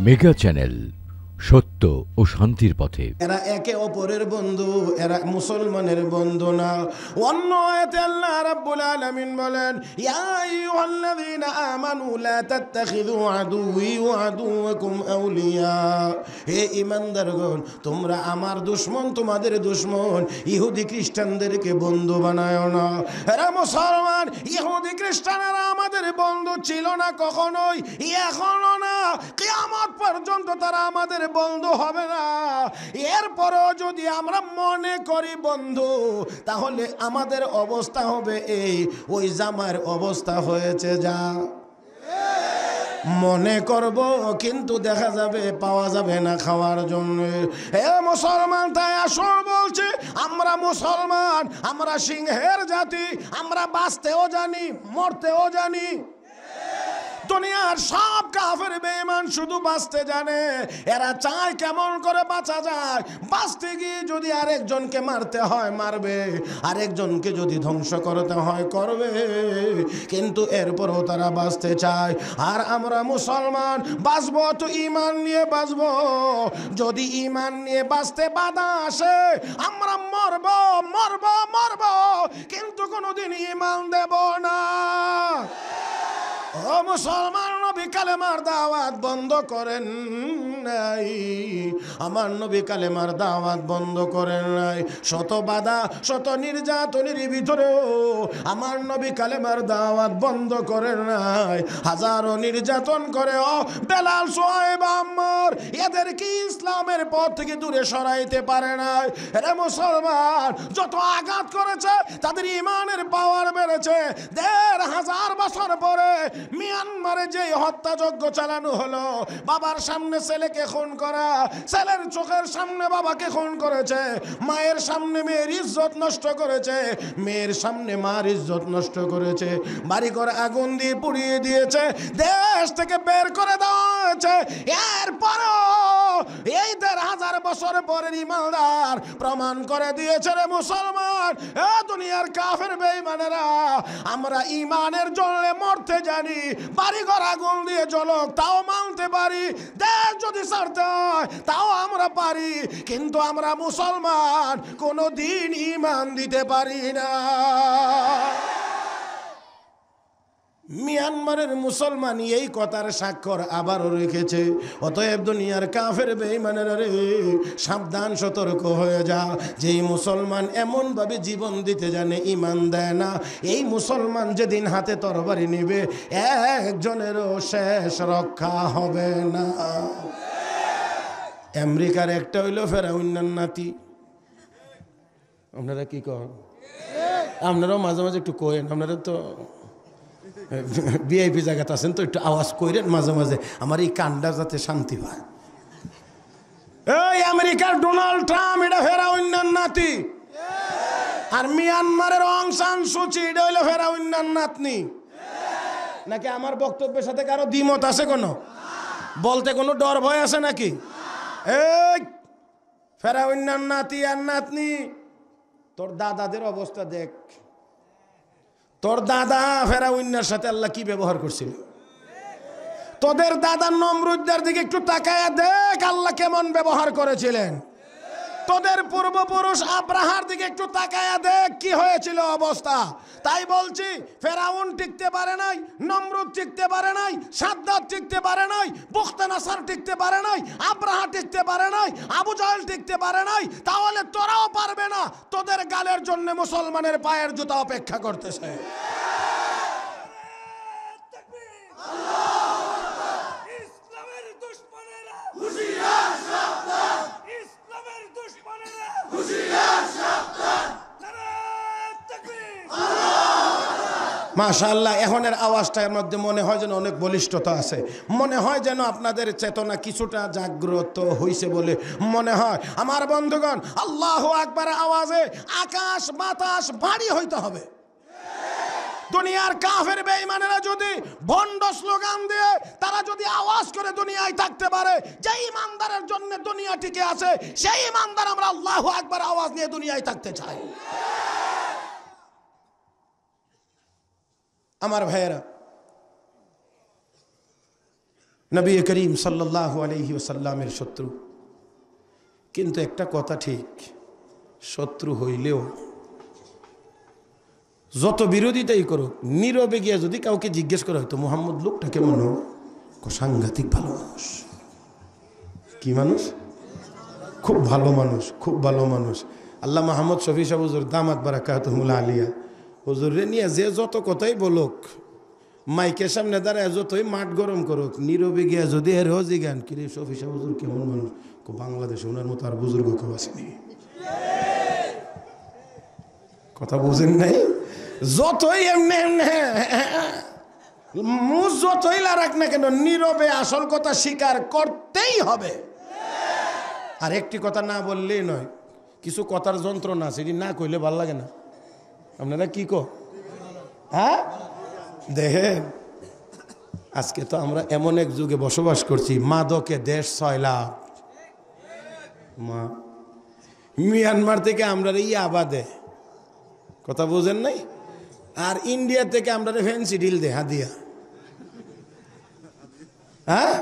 Mega channel, সত্য ও শান্তির পথে। এরা একে অপরের বন্ধু, এরা মুসলমানের বন্ধু না। অন্য আয়াতে আল্লাহ রাব্বুল আলামিন বলেন, ইয়া আইয়ুহাল্লাযীনা আমানু লা তাত্তাখিযু আদুওয়ি ওয়া আদুওয়াকুম আউলিয়া। হে ঈমানদারগণ, তোমরা আমার দুশমন, তোমাদের দুশমন ইহুদি খ্রিস্টানদেরকে বন্ধু বানায়ো না। এরা মুসলমান, ইহুদি খ্রিস্টানেরা আমাদের বন্ধু ছিল না কখনোই, এখনো না, কিয়ামত পর্যন্ত তারা আমাদের বন্ধু হবে না। এরপরও যদি আমরা মনে করি বন্ধু, তাহলে আমাদের অবস্থা হবে এই, ওই জামার অবস্থা হয়েছে যা। মনে করব কিন্তু দেখা যাবে পাওয়া যাবে না খাওয়ার জন্য। হে মুসলমান, তাই আসল বলছে, আমরা মুসলমান, আমরা সিংহের জাতি, আমরা বাঁচতেও জানি, মরতেও জানি। দুনিয়ার সব কাফের বেঈমান শুধু বাঁচতে জানে। এরা চায় কেমন করে বাঁচা যায়। বাঁচতে গিয়ে যদি আরেকজনকে মারতে হয় মারবে, আরেকজনকে যদি ধ্বংস করতে হয় করবে, কিন্তু এরপরও তারা বাঁচতে চায়। আর আমরা মুসলমান বাঁচবো তো ঈমান নিয়ে বাঁচবো। যদি ঈমান নিয়ে বাঁচতে বাধা আসে, আমরা মরবো মরবো মরবো, কিন্তু কোনোদিন ঈমান দেব না। ও মুসলমান, নবী কালেমার দাওয়াত বন্ধ করেন নাই। আমার নবী কালেমার দাওয়াত বন্ধ করেন নাই। শত বাধা, শত নির্যাতনের ভিতরেও আমার নবী কালেমার দাওয়াত বন্ধ করেন নাই। হাজারো নির্যাতন করেও বেলাল, সোহাইব, আম্মার এদেরকে ইসলামের পথ থেকে দূরে সরাইতে পারে নাই। রে মুসলমান, যত আঘাত করেছে তাদের ঈমানের পাওয়ার বেড়েছে। ১৫০০ বছর পরে মিয়ানমারে যে হত্যাযজ্ঞ চালানো হলো, বাবার সামনে ছেলেকে খুন করা, ছেলের চোখের সামনে বাবাকে খুন করেছে, মায়ের সামনে মেয়ের ইজ্জত নষ্ট করেছে, মেয়ের সামনে মার ইজ্জত নষ্ট করেছে, বাড়িঘর আগুন দিয়ে পুড়িয়ে দিয়েছে, দেশ থেকে বের করে দেওয়া হয়েছে। এরপরও এই ১৫০০ বছর পরের ইমানদার প্রমাণ করে দিয়েছে, রে মুসলমান, এ দুনিয়ার কাফের বেঈমানেরা, আমরা ঈমানের জন্য মরতে জানি। বাড়িঘর আগুন দিয়ে জ্বলক তাও মানতে পারি, দেশ যদি ছাড়তে হয় তাও আমরা পারি, কিন্তু আমরা মুসলমান কোনোদিন ঈমান দিতে পারি না। মিয়ানমারের মুসলমান এই কথার স্বাক্ষর আবারও রেখেছে। অতএব দুনিয়ার কাফের বেঈমানেরা রে, সাবধান, সতর্ক হয়ে যা। যেই মুসলমান এমনভাবে জীবন দিতে জানে, ঈমান দেয় না, এই মুসলমান যেদিন হাতে তরবারি নেবে, একজনেরও শেষ রক্ষা হবে না। আমেরিকার একটা হইল ফেরাউনের নাতি। আপনারা কি কন? আপনারাও মাঝে মাঝে একটু কয়েন, আপনারা তো ভিআইপি জায়গাতে আছেন, তো একটু আওয়াজ করেন মাঝে মাঝে, আমার এই কানটা যাতে শান্তি পায়। এই আমেরিকার ডোনাল্ড ট্রাম্প, এটা ফেরাউনের নাতি। আর মিয়ানমারের অং সান সুচি, এটা হইলো ফেরাউনের নাতনি। নাকি আমার বক্তব্যের সাথে কারো দ্বিমত আছে? কোনো বলতে কোনো ডর ভয় আছে নাকি? এই ফেরাউনের নাতি আর নাতনি, তোর দাদাদের অবস্থা দেখ। তোর দাদা ফেরাউনের সাথে আল্লাহ কি ব্যবহার করছিল। তোদের দাদা নমরুদের দিকে একটু তাকায়া দেখ আল্লাহ কেমন ব্যবহার করেছিলেন। তোদের পূর্বপুরুষ আব্রাহার দিকে একটু তাকায়া দেখ কি হয়েছিল অবস্থা। তাই বলছি, ফেরাউন টিকতে পারে নাই, নমরুদ টিকতে পারে নাই, সাদ্দাত টিকতে পারে নাই, বুখতানাসার টিকতে পারে নাই, আব্রাহা টিকতে পারে নাই, আবু জাহেল টিকতে পারে নাই, তাহলে তোরাও পারবে না। তোদের গালের জন্য মুসলমানের পায়ের জুতা অপেক্ষা করতেছে। মাশাআল্লাহ, এখনের আওয়াজটার মধ্যে মনে হয় যেন অনেক বলিষ্ঠতা আছে, মনে হয় যেন আপনাদের চেতনা কিছুটা জাগ্রত হইছে বলে মনে হয়। আমার বন্ধুগণ, আল্লাহু আকবার আওয়াজে আকাশ বাতাস ভারী হইতে হবে। দুনিয়ার কাফের বেঈমানেরা যদি ভণ্ড স্লোগান দিয়ে তারা যদি আওয়াজ করে দুনিয়ায় থাকতে পারে, যে ইমানদারের জন্য দুনিয়া টিকে আছে, সেই ইমানদার আমরা আল্লাহু আকবার আওয়াজ নিয়ে দুনিয়ায় থাকতে চাই। আমার ভাইয়েরা, নবী করিম সাল্লাল্লাহু আলাইহি ওয়াসাল্লামের শত্রু। কিন্তু একটা কথা ঠিক, শত্রু হইলেও যত বিরোধিতাই করুক, নীরবে গিয়া যদি কাউকে জিজ্ঞেস করা হয়তো মুহাম্মদ লোকটা কেমন, সাংঘাতিক ভালো মানুষ। কি মানুষ? খুব ভালো মানুষ, খুব ভালো মানুষ। আল্লাহ মাহমুদ শফি সাহেব হুজুর দামাত বারাকাতুহুল আলিয়া হুজুরে নিয়ে যে যত কথাই বলুক, মাইকের সামনে দাঁড়ায় যতই মাঠ গরম করুক, নীরবে গিয়া যদি এর হজি গান কিরে শফি সাহেব হুজুর কেমন মানুষ, বাংলাদেশে ওনার মতো আর বুজুর্গ কেউ আসেনি। কথা বুঝেন নাই? যতই এমনি মুখ যতই লারাক না কেন, নীরবে আসল কথা স্বীকার করতেই হবে। আর একটি কথা না বললেই নয়, কিছু কথার যন্ত্রণা সেটি না কইলে ভাল লাগে না। আপনারা কি কো? হ্যাঁ দেখেন, আজকে তো আমরা এমন এক যুগে বসবাস করছি, মাদকে দেশ সয়লাভ। মা মিয়ানমার থেকে আমরা আবাদে, কথা বুঝেন নাই? আর ইন্ডিয়া থেকে আমরা ফ্যান্সি ডিল দে হাদিয়া। হ্যাঁ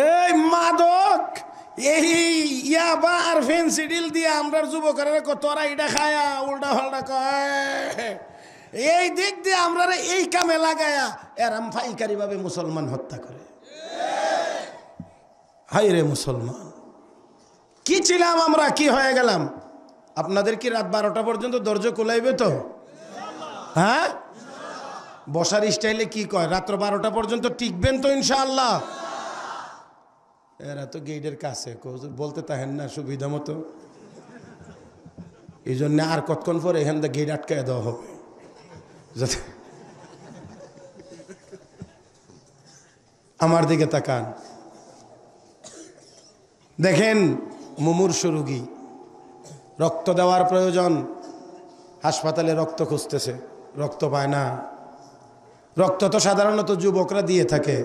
এই মাদক, এই ইয়াবা আর ফ্যান্সি ডিল দিয়ে আমরা যুবকের তোরা এটা খায়া উল্টা ফাল্টা কয়, এই দিক দিয়ে আমরা এই কামে লাগায়া এরাম ফাইকারি ভাবে মুসলমান হত্যা করে। হাই রে মুসলমান, কি ছিলাম আমরা, কি হয়ে গেলাম? আপনাদের কি রাত 12টা পর্যন্ত দরজা কোলাইবে তো? হ্যাঁ বসার স্টাইলে কি কয়, রাত্র 12টা পর্যন্ত টিকবেন তো ইনশাআল্লাহ? এরা তো গেটের কাছে বলতে তাহেন না সুবিধা মতো, এই জন্য আর কতক্ষণ পরে এখান থেকে গেট আটকায় দেওয়া হবে। আমার দিকে তাকান, দেখেন মুমূর্ষু রোগী, রক্ত দেওয়ার প্রয়োজন, হাসপাতালে রক্ত খুঁজতেছে, রক্ত পায় না। রক্ত তো সাধারণত যুবকরা দিয়ে থাকে।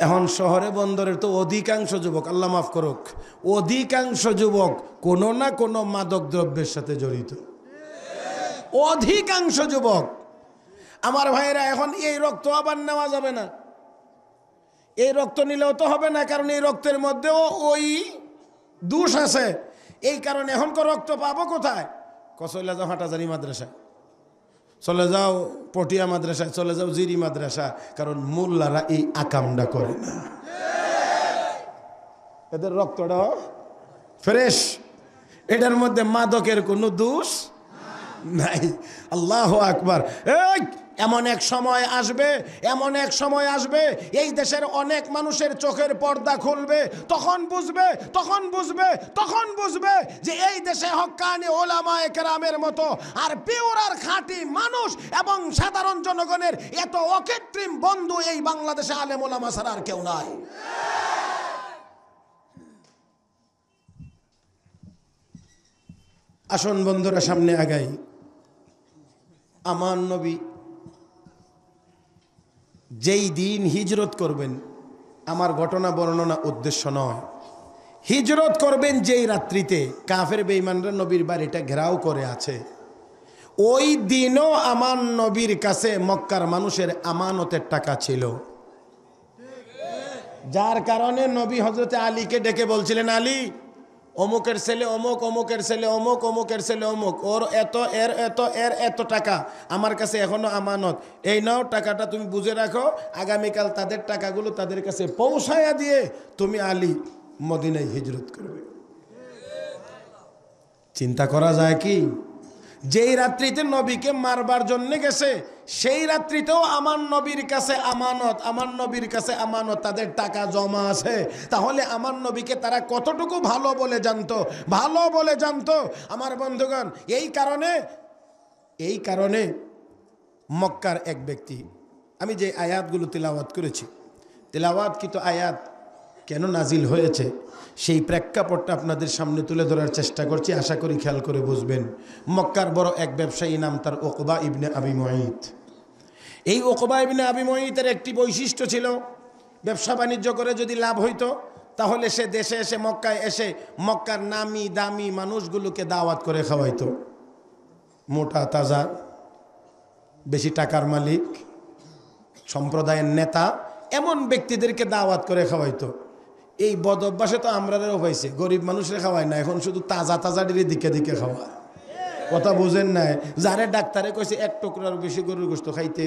এখন শহরে বন্দরের তো অধিকাংশ যুবক, আল্লাহ মাফ করুক, অধিকাংশ যুবক কোনো না কোনো মাদক দ্রব্যের সাথে জড়িত। অধিকাংশ যুবক। আমার ভাইয়েরা, এখন এই রক্ত আবার নেওয়া যাবে না, এই রক্ত নিলেও তো হবে না, কারণ এই রক্তের মধ্যেও ওই দোষ আছে। এই কারণে এখন রক্ত পাবো কোথায়? চলে যাও হাটাজারি মাদ্রাসায়, চলে যাও পটিয়া মাদ্রাসায়, চলে যাও জিরি মাদ্রাসা, কারণ মোল্লারা এই আকামটা করে না। এদের রক্তটা ফ্রেশ, এটার মধ্যে মাদকের কোনো দোষ নাই। আল্লাহু আকবার। এই এমন এক সময় আসবে, এমন এক সময় আসবে, এই দেশের অনেক মানুষের চোখের পর্দা খুলবে, তখন বুঝবে, তখন বুঝবে, তখন বুঝবে যে এই দেশে হক্কানি ওলামায়ে কেরামের মতো আর পিওর আর খাঁটি মানুষ এবং সাধারণ জনগণের এত অকৃত্রিম বন্ধু এই বাংলাদেশে আলেম ওলামা ছাড়া আর কেউ নাই। আসুন বন্ধুরা সামনে আগাই। আমার নবী যেই দিন হিজরত করবেন, আমার ঘটনা বর্ণনা উদ্দেশ্য নয়, হিজরত করবেন যেই রাত্রিতে কাফের বেঈমানরা নবীর বাড়িটা ঘেরাও করে আছে, ওই দিনও আমার নবীর কাছে মক্কার মানুষের আমানতের টাকা ছিল, যার কারণে নবী হযরতে আলীকে ডেকে বলছিলেন, আলী অমুকের ছেলে অমুক, অমুকের ছেলে অমুক, অমুকের ছেলে অমুক, ওর এত এর এত এর এত টাকা আমার কাছে এখনো আমানত, এই নাও টাকাটা তুমি বুঝে রাখো, আগামীকাল তাদের টাকাগুলো তাদের কাছে পৌঁছায়া দিয়ে তুমি আলী মদিনায় হিজরত করবে। চিন্তা করা যায় কি? যেই রাত্রিতে নবীকে মারবার জন্য গেছে, সেই রাত্রিতেও আমার নবীর কাছে আমানত, আমার নবীর কাছে আমানত, তাদের টাকা জমা আছে। তাহলে আমার নবীকে তারা কতটুকু ভালো বলে জানতো, ভালো বলে জানতো। আমার বন্ধুগণ, এই কারণে মক্কার এক ব্যক্তি, আমি যে আয়াতগুলো তিলাওয়াত করেছি, তিলাওয়াতকৃত আয়াত কেন নাজিল হয়েছে সেই প্রেক্ষাপটটা আপনাদের সামনে তুলে ধরার চেষ্টা করছি, আশা করি খেয়াল করে বুঝবেন। মক্কার বড় এক ব্যবসায়ী, নাম তার উকবা ইবনে আবি মুঈত। এই উকবা ইবনে আবি মুঈতের একটি বৈশিষ্ট্য ছিল, ব্যবসা বাণিজ্য করে যদি লাভ হইতো তাহলে সে দেশে এসে মক্কায় এসে মক্কার নামি দামি মানুষগুলোকে দাওয়াত করে খাওয়াইতো। মোটা তাজা, বেশি টাকার মালিক, সম্প্রদায়ের নেতা, এমন ব্যক্তিদেরকে দাওয়াত করে খাওয়াইতো। এই বদ অভ্যাসে তো আমরাও পাইছে, গরিব মানুষের খাওয়ায় না, এখন শুধু তাজা তাজা ডিরে দিকে দিকে খাওয়া। কথা বুঝেন নাই? যারে ডাক্তারে কইছে এক টুকরার বেশি গরুর গোশত খাইতে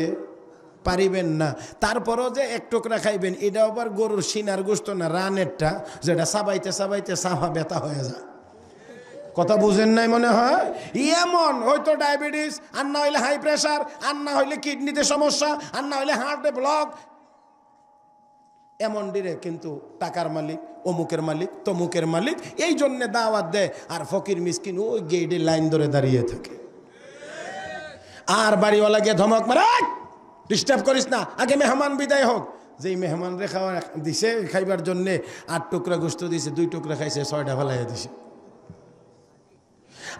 পারিবেন না, তারপরও যে এক টুকরা খাইবেন, এটা আবার গরুর সিনার গোশত না, রানেরটা, যেটা চাবাইতে চাবাইতে সাফা ব্যথা হয়ে যায়। কথা বুঝেন নাই মনে হয়? এমন হয়তো ডায়াবেটিস, আর না হইলে হাই প্রেশার, আর না হইলে কিডনিতে সমস্যা, আর না হইলে হার্টে ব্লক, এমন ডিরে কিন্তু টাকার মালিক, অমুকের মালিক, তমুকের মালিক, এই জন্যে দাওয়াত দেয়। আর ফকির মিসকিন ওই গেটে লাইন ধরে দাঁড়িয়ে থাকে। আর বাড়িওয়ালা গিয়ে ধমক মারে, ডিস্টার্ব করিস না, আগে মেহমান বিদায় হোক। যেই মেহমান রে খাওয়া দিছে খাইবার জন্যে 8 টুকরা গোশত দিছে, 2 টুকরা খাইছে, 6টা ফেলাইয়া দিছে।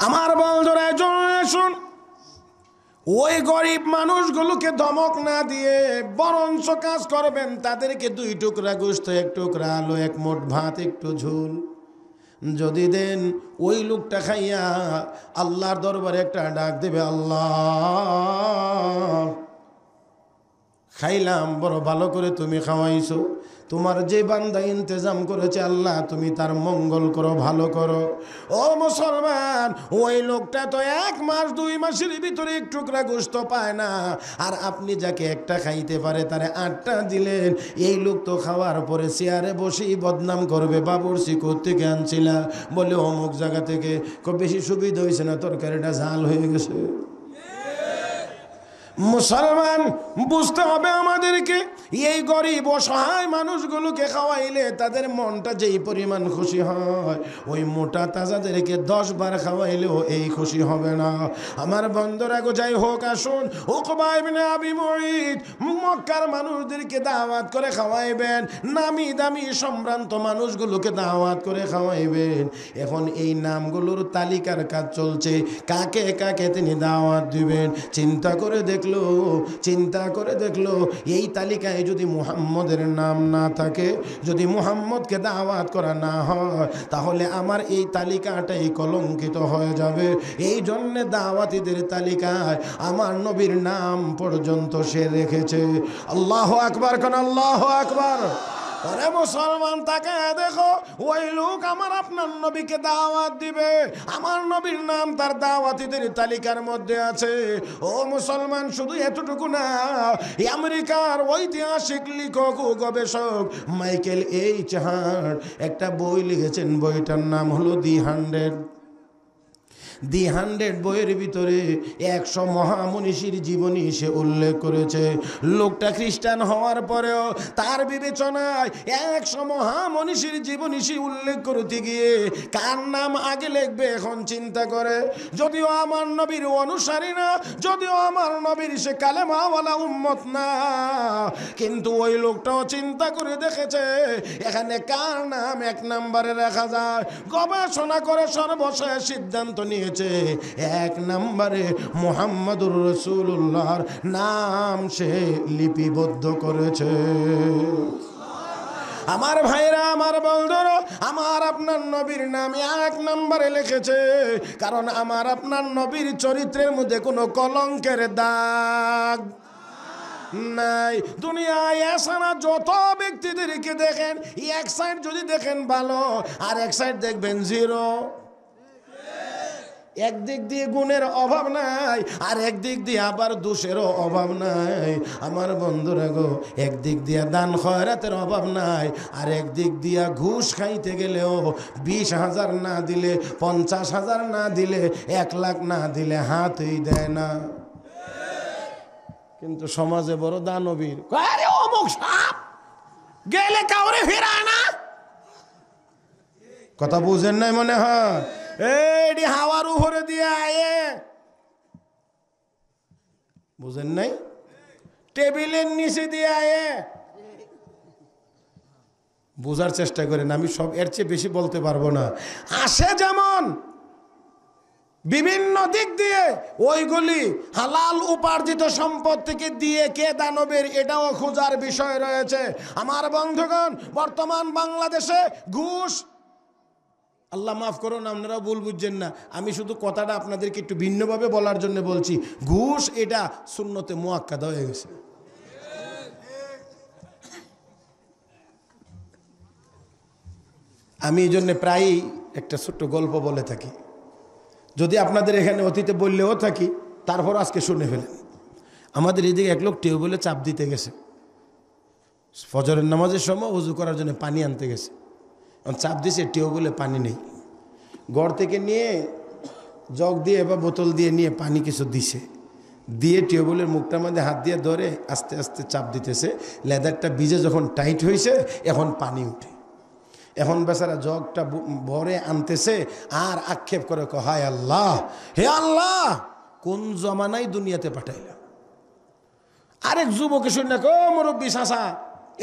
আমার বন্ধুরা শুন, ওই গরিব মানুষগুলোকে ধমক না দিয়ে বরঞ্চ কাজ করবেন, তাদেরকে 2 টুকরা গোশত, 1 টুকরা আলু, 1 মুঠ ভাত, একটু ঝোল যদি দেন, ওই লোকটা খাইয়া আল্লাহর দরবারে একটা ডাক দেবে, আল্লাহ খাইলাম, বড় ভালো করে তুমি খাওয়াইছো, তোমার যে বান্দা ইন্তজাম করেছে আল্লাহ তুমি তার মঙ্গল করো, ভালো করো। ও মুসলমান, ওই লোকটা তো 1 মাস 2 মাসের ভিতরে 1 টুকরা গোশত পায় না, আর আপনি যাকে একটা খাইতে পারে তারে 8টা দিলেন। এই লোক তো খাওয়ার পরে চেয়ারে বসেই বদনাম করবে, বাবুর্চি কোত্থেকে আনছিলা, বলে অমুক জায়গা থেকে, খুব বেশি সুবিধা হয়েছে না, তরকারিটা ঝাল হয়ে গেছে। মুসলমান বুঝতে হবে আমাদেরকে, এই গরিব অসহায় মানুষগুলোকে খাওয়াইলে তাদের মনটা যেই পরিমাণ খুশি হয়, ওই মোটা তাজাদেরকে 10 বার খাওয়াইলেও এই খুশি হবে না। আমার বন্ধুরা গো, যাই হোক, আসুন উকবা ইবনে আবি মুঈত মক্কার মানুষদেরকে দাওয়াত করে খাওয়াইবেন, নামি দামি সম্ভ্রান্ত মানুষগুলোকে দাওয়াত করে খাওয়াইবেন। এখন এই নামগুলোর তালিকার কাজ চলছে, কাকে কাকে তিনি দাওয়াত দিবেন। চিন্তা করে দেখলো এই তালিকায় যদি মুহাম্মদের নাম না থাকে, যদি মুহাম্মদকে দাওয়াত করা না হয়, তাহলে আমার এই তালিকাটাই কলঙ্কিত হয়ে যাবে। এই জন্যে দাওয়াতীদের তালিকায় আমার নবীর নাম পর্যন্ত সে রেখেছে। আল্লাহু আকবার, কোন আল্লাহু আকবার। আরে মুসলমান, তাকে দেখো, ওই লোক আমার আপনার নবীকে দাওয়াত দিবে, আমার নবীর নাম তার দাওয়াতীদের তালিকার মধ্যে আছে। ও মুসলমান, শুধু এতটুকু না, আমেরিকার ঐতিহাসিক লেখক ও গবেষক মাইকেল এইচ হার্ট একটা বই লিখেছেন, বইটার নাম হলো দি 100 বইয়ের ভিতরে 100 মহামনীষীর জীবনী সে উল্লেখ করেছে। লোকটা খ্রিস্টান হওয়ার পরেও তার বিবেচনায় 100 মহামনীষীর জীবনী সে উল্লেখ করতে গিয়ে কার নাম আগে লিখবে এখন চিন্তা করে। যদিও আমার নবীর অনুসারী না, যদিও আমার নবীর সে কালেমাওয়ালা উম্মত না, কিন্তু ওই লোকটাও চিন্তা করে দেখেছে এখানে কার নাম 1 নম্বরে রাখা যায়। গবেষণা করে সর্বশেষ সিদ্ধান্ত নিয়ে 1 নম্বরে মুহাম্মদুর রাসূলুল্লাহর নাম সে লিপিবদ্ধ করেছে। আমার ভাইরা, আমার বন্ধুরা, আমার আপনার নবীর নাম 1 নম্বরে লিখেছে, কারণ আমার আপনার নবীর চরিত্রের মধ্যে কোনো কলঙ্কের দাগ নাই। দুনিয়ায় এসানা যত ব্যক্তিদেরকে দেখেন, এক সাইড যদি দেখেন ভালো, আর এক সাইড দেখবেন 0। একদিক দিয়ে গুণের অভাব নাই, আর একদিক দিয়ে আবার দোষেরও অভাব নাই। আমার বন্ধুরা গো, একদিক দিয়ে দান খয়রাতের অভাব নাই, আর একদিক দিয়া ঘুষ খাইতে গেলেও 20,000 না দিলে, 50,000 না দিলে, 1 লাখ না দিলে হাতই দেয় না। কিন্তু সমাজে বড় দানবীর, আরে অমুক সাপ গেলে কাউরে ফেরায় না। কথা বুঝেন নাই মনে হয়? এডি হাওয়ার উপরে দিয়ে আয়ে, বুঝেন নাই? টেবিলের নিচে দিয়ে আয়ে। বোঝার চেষ্টা করেন, আমি সব এর চেয়ে বেশি বলতে পারবো না। আসে যেমন বিভিন্ন দিক দিয়ে, ওইগুলি হালাল উপার্জিত সম্পদ থেকে দিয়ে কে দানবের, এটাও খোঁজার বিষয় রয়েছে। আমার বন্ধুগণ, বর্তমান বাংলাদেশে ঘুষ, আল্লাহ মাফ করুন আপনারা ভুল বুঝছেন না, আমি শুধু কথাটা আপনাদেরকে একটু ভিন্নভাবে বলার জন্য বলছি। ঘুষ এটা সুন্নতে মুআক্কাদা হয়ে গেছে। আমি এই জন্যে প্রায়ই একটা ছোট্ট গল্প বলে থাকি, যদি আপনাদের এখানে অতীতে বললেও থাকি তারপর আজকে শুনে ফেলেন। আমাদের এইদিকে এক লোক টিউবওয়েলে চাপ দিতে গেছে, ফজরের নামাজের সময় উজু করার জন্য পানি আনতে গেছে। চাপ দিছে, টিউবওয়েলে পানি নেই। ঘর থেকে নিয়ে জগ দিয়ে বা বোতল দিয়ে নিয়ে পানি কিছু দিছে, দিয়ে টিউবওয়েলের মুখটার মধ্যে হাত দিয়ে ধরে আস্তে আস্তে চাপ দিতেছে। লেদারটা ভিজে যখন টাইট হয়েছে এখন পানি উঠে। এখন বেচারা জগটা ভরে আনতেছে আর আক্ষেপ করে, হায় আল্লাহ, হে আল্লাহ, কোন জমানায় দুনিয়াতে পাঠাইলা। আরেক যুবকে শুনে, ও মুরব্বী চাচা,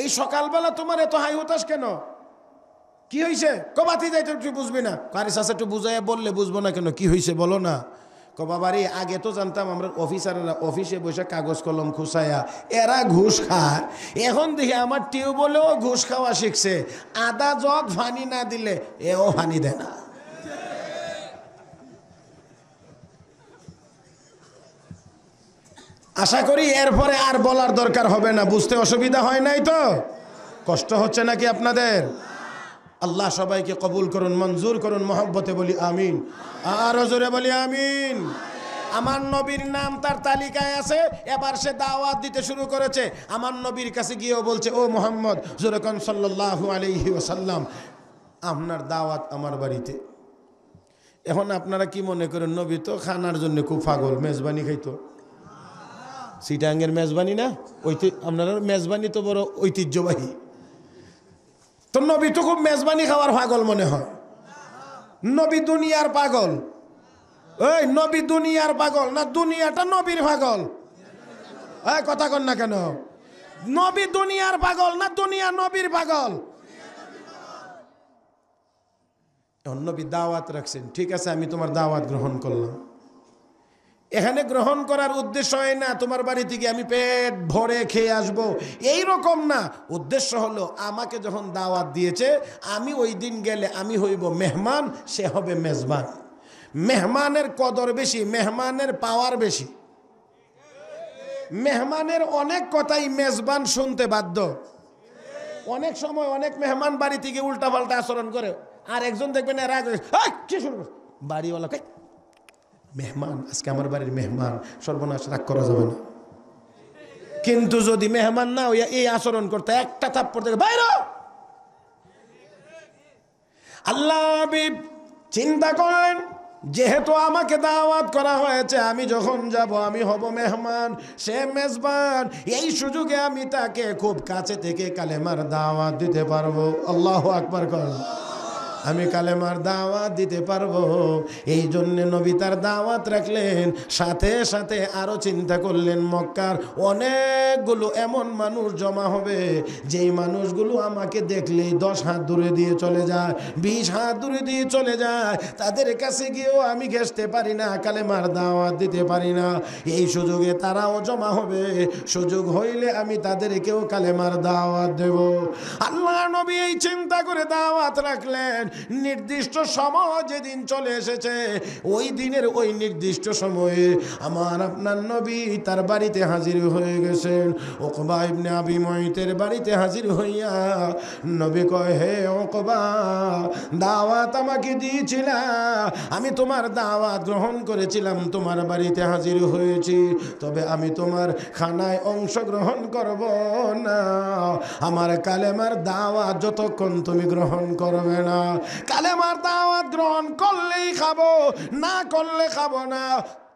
এই সকালবেলা তোমার এত হাই হতাশ কেন? কি হয়েছে? কবাতি যাইতে তুই বুঝবি না। কারি চাচা একটু বুঝাইয়া বললে বুঝবো না কেন? কি হয়েছে বলো না। বাবারে, আগে তো জানতাম আমরা অফিসাররা অফিসে বসে কাগজ কলম খুঁচাইয়া এরা ঘুষ খায়। এখন দেখি আমার টিউবওয়েলেও ঘুষ খাওয়া শিখছে। আধা জগ পানি না দিলে এও পানি দেয় না। আশা করি এরপরে আর বলার দরকার হবে না। বুঝতে অসুবিধা হয় নাই তো? কষ্ট হচ্ছে নাকি আপনাদের? আল্লাহ সবাইকে কবুল করুন, মঞ্জুর করুন। মহব্বতে বলি আমিন, আর জোরে বলি আমিন। আমার নবীর নাম তার তালিকায় আছে। এবার সে দাওয়াত দিতে শুরু করেছে। আমার নবীর কাছে গিয়েও বলছে, ও মুহাম্মদ যুরকান সাল্লাল্লাহু আলাইহি ওয়াসাল্লাম, আপনার দাওয়াত আমার বাড়িতে। এখন আপনারা কি মনে করেন? নবী তো খানার জন্য খুব পাগল, মেজবানি খাইতো। সিটাঙ্গের মেজবানি না, আপনারা মেজবানি তো বড় ঐতিহ্যবাহী। তো নবী তো খুব মেজবানি খাওয়ার পাগল মনে হয়। নবী দুনিয়ার পাগল। ওই নবী দুনিয়ার পাগল না দুনিয়াটা নবীর পাগল? এই কথা কন না কেন? নবী দুনিয়ার পাগল না দুনিয়া নবীর পাগল? নবী দাওয়াত রাখছেন, ঠিক আছে আমি তোমার দাওয়াত গ্রহণ করলাম। এখানে গ্রহণ করার উদ্দেশ্য হয় না তোমার বাড়ি থেকে আমি পেট ভরে খেয়ে আসবো, এই রকম না। উদ্দেশ্য হলো আমাকে যখন দাওয়াত দিয়েছে, আমি ওই দিন গেলে আমি হইব মেহমান, সে হবে মেজবান। মেহমানের কদর বেশি, মেহমানের পাওয়ার বেশি। মেহমানের অনেক কথাই মেজবান শুনতে বাধ্য। অনেক সময় অনেক মেহমান বাড়ি থেকে উল্টা পাল্টা আচরণ করে, আর একজন দেখবেন রাগ কি শুনবো, বাড়িওয়ালাকে মেহমান, আজকে আমার বাড়ির মেহমান, সর্বনাশ, রাগ করা যাবে না। কিন্তু যদি মেহমান না হইয়া এই আচরণ করতে, একটা থাপ্পড় থেকে বাইরে। আল্লাহ চিন্তা করেন, যেহেতু আমাকে দাওয়াত করা হয়েছে, আমি যখন যাব আমি হব মেহমান, সে মেজবান। এই সুযোগে আমি তাকে খুব কাছে থেকে কালেমার দাওয়াত দিতে পারবো। আল্লাহু আকবার করেন। আমি কালেমার দাওয়াত দিতে পারবো। এই জন্যে নবী তার দাওয়াত রাখলেন। সাথে সাথে আরো চিন্তা করলেন, মক্কার অনেকগুলো এমন মানুষ জমা হবে, যেই মানুষগুলো আমাকে দেখলেই 10 হাত দূরে দিয়ে চলে যায়, 20 হাত দূরে দিয়ে চলে যায়। তাদের কাছে গিয়েও আমি ঘেঁষতে পারি না, কালেমার দাওয়াত দিতে পারি না। এই সুযোগে তারাও জমা হবে। সুযোগ হইলে আমি তাদেরকেও কালেমার দাওয়াত দেব। আল্লাহ নবী এই চিন্তা করে দাওয়াত রাখলেন। নির্দিষ্ট সময় যেদিন চলে এসেছে, ওই দিনের ওই নির্দিষ্ট সময়ে আমার আপনার নবী তার বাড়িতে হাজির হয়ে গেছেন। উকবা ইবনে আবি মুঈতের বাড়িতে হাজির হইয়া নবী কয়, হে উকবা, দাওয়াত আমাকে দিয়েছিলা, আমি তোমার দাওয়াত গ্রহণ করেছিলাম, তোমার বাড়িতে হাজির হয়েছি, তবে আমি তোমার খানায় অংশগ্রহণ করব না। আমার কালেমার দাওয়াত যতক্ষণ তুমি গ্রহণ করবে না, কালেমার দাওয়াত গ্রহণ করলেই খাবো, না করলে খাবো না।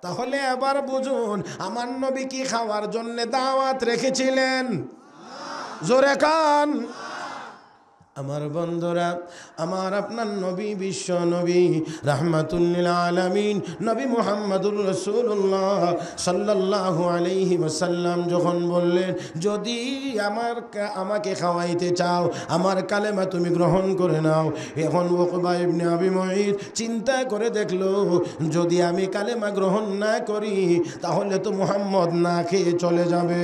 তাহলে এবার বুঝুন, আমার নবী কি খাওয়ার জন্য দাওয়াত রেখেছিলেন? জোরে কান। আমার বন্ধুরা, আমার আপনার নবী, বিশ্ব নবী, রাহমাতুল লিল আলামিন, নবী মুহাম্মদুর রাসূলুল্লাহ সাল্লাল্লাহু আলাইহি ওয়াসাল্লাম যখন বললেন, যদি আমাকে খাওয়াইতে চাও, আমার কালেমা তুমি গ্রহণ করে নাও। এখন উকবা ইবনে আবি মুঈত চিন্তা করে দেখলো, যদি আমি কালেমা গ্রহণ না করি তাহলে তো মুহাম্মদ না খেয়ে চলে যাবে।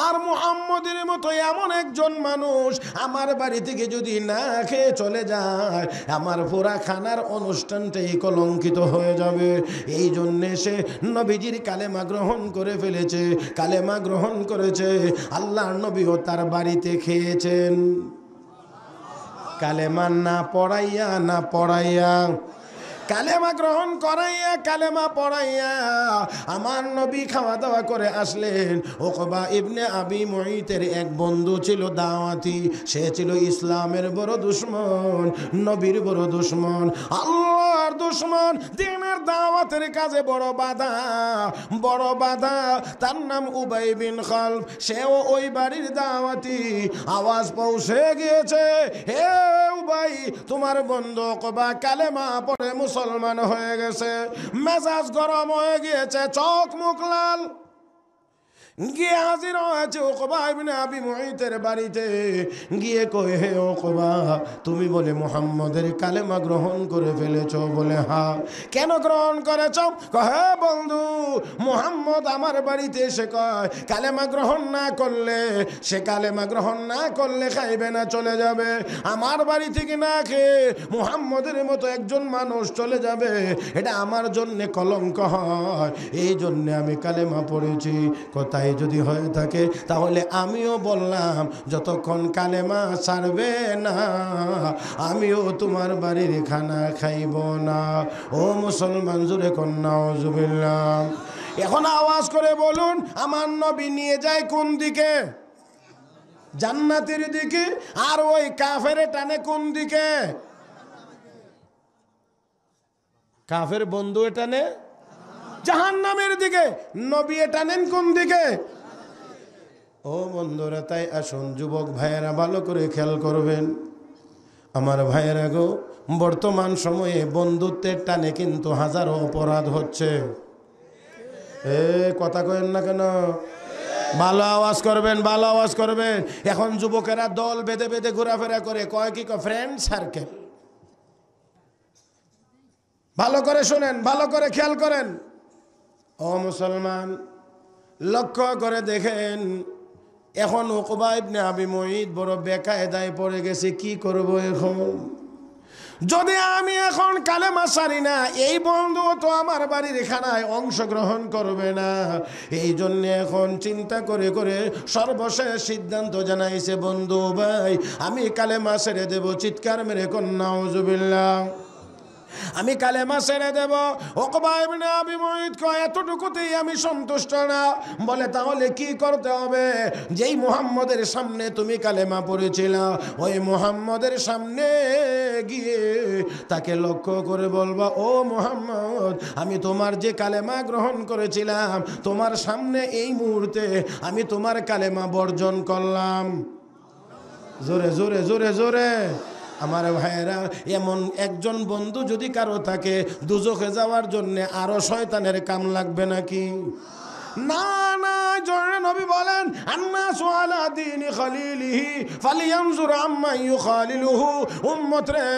আর মুহাম্মদের মতো এমন একজন মানুষ আমার বাড়ি থেকে যদি না খেয়ে চলে যায়, আমার পুরা খানার অনুষ্ঠানটাই কলঙ্কিত হয়ে যাবে। এই জন্যে সে নবীজির কালেমা গ্রহণ করে ফেলেছে, কালেমা গ্রহণ করেছে। আল্লাহর নবীও তার বাড়িতে খেয়েছেন। কালেমা না পড়াইয়া কালেমা গ্রহণ করাইয়া কালেমা পড়াইয়া আমার নবী খাওয়া দাওয়া করে আসলেন। উকবা ইবনে আবি মুঈতের এক বন্ধু ছিল দাওয়াতি, সে ছিল ইসলামের বড় দুশমন, নবীর বড় দুশমন, আল্লাহর দুশমন, দ্বীনের দাওয়াতের কাজে বড় বাধা। তার নাম উবাই বিন খালফ, সেও ওই বাড়ির দাওয়াতি। আওয়াজ পৌঁছে গিয়েছে, হে উবাই, তোমার বন্ধু উকবা কালেমা পড়ে মুসলমান হয়ে গেছে। মেজাজ গরম হয়ে গিয়েছে, চোখ মুখ লাল, গিয়ে হাজির হয়েছে উকবা ইবনে আবি মুঈতের বাড়িতে। গিয়ে কয়, হে উকবা, তুমি বলে মুহাম্মদের কালেমা গ্রহণ করে ফেলেছো? বলে হ্যাঁ। কেন গ্রহণ করেছো? হে বন্ধু, মুহাম্মদ আমার বাড়িতে এসে কয় কালেমা গ্রহণ না করলে খাইবে না, চলে যাবে। আমার বাড়ি থেকে না খেয়ে মুহাম্মদের মতো একজন মানুষ চলে যাবে, এটা আমার জন্য কলঙ্ক হয়। এই জন্য আমি কালেমা পড়েছি। কোথায় যদি হয়ে থাকে তাহলে আমিও বললাম, যতক্ষণ কালেমা ছাড়বে না আমিও তোমার বাড়ির খানা খাইব না। ও মুসলমান, জোরে কন্যা নাউজুবিল্লাহ। এখন আওয়াজ করে বলুন, আমার নবী নিয়ে যায় কোন দিকে? জান্নাতের দিকে। আর ওই কাফের টানে কোন দিকে? কাফের বন্ধু টানে জাহান্নামের দিকে। নবী টানেন কোন দিকে? ও বন্ধুরা, তাই আসুন যুবক ভাইয়েরা ভালো করে খেয়াল করবেন। আমার ভাইয়েরা গো, বর্তমান সময়ে বন্ধুত্বের টানে কিন্তু হাজারো অপরাধ হচ্ছে। কথা কয়েন না কেন? ভালো আওয়াজ করবেন। এখন যুবকেরা দল বেঁধে ঘোরাফেরা করে, কয় কি ফ্রেন্ড সার্কেল। ভালো করে শোনেন, ভালো করে খেয়াল করেন। ও মুসলমান, লক্ষ্য করে দেখেন, এখন উকবা ইবনে আবি মুঈত বড় বেকায়দায় পড়ে গেছে। কি করব এখন? যদি আমি এখন কালেমা সারি না, এই বন্ধু তো আমার বাড়ির খানায় অংশগ্রহণ করবে না। এই জন্য এখন চিন্তা করে সর্বশেষ সিদ্ধান্ত জানাইছে, বন্ধু ভাই, আমি কালেমা ছেড়ে দেব। চিৎকার মেরে কন্যা নাউজুবিল্লাহ। আমি কালেমা ছেড়ে দেব। উকবা ইবনে আবি মুঈত কয়, এতটুকুতেই আমি সন্তুষ্ট না। বলে, তাহলে কি করতে হবে? যেই মুহাম্মদের সামনে তুমি কালেমা পড়েছিলা, ওই মুহাম্মদের সামনে গিয়ে তাকে লক্ষ্য করে বলবা, ও মুহাম্মদ, আমি তোমার যে কালেমা গ্রহণ করেছিলাম, তোমার সামনে এই মুহূর্তে আমি তোমার কালেমা বর্জন করলাম। জোরে জোরে জোরে জোরে। আমার ভাইয়েরা, এমন একজন বন্ধু যদি কারো থাকে, দুজখে যাওয়ার জন্য আরো শয়তানের কাম লাগবে নাকি? না না, জোরে নবী বলেন, আন্নাসু আলা দীনি খালিলিহি ফালিয়ানজুর আম্মা ইউখালিলুহু। উম্মত রে,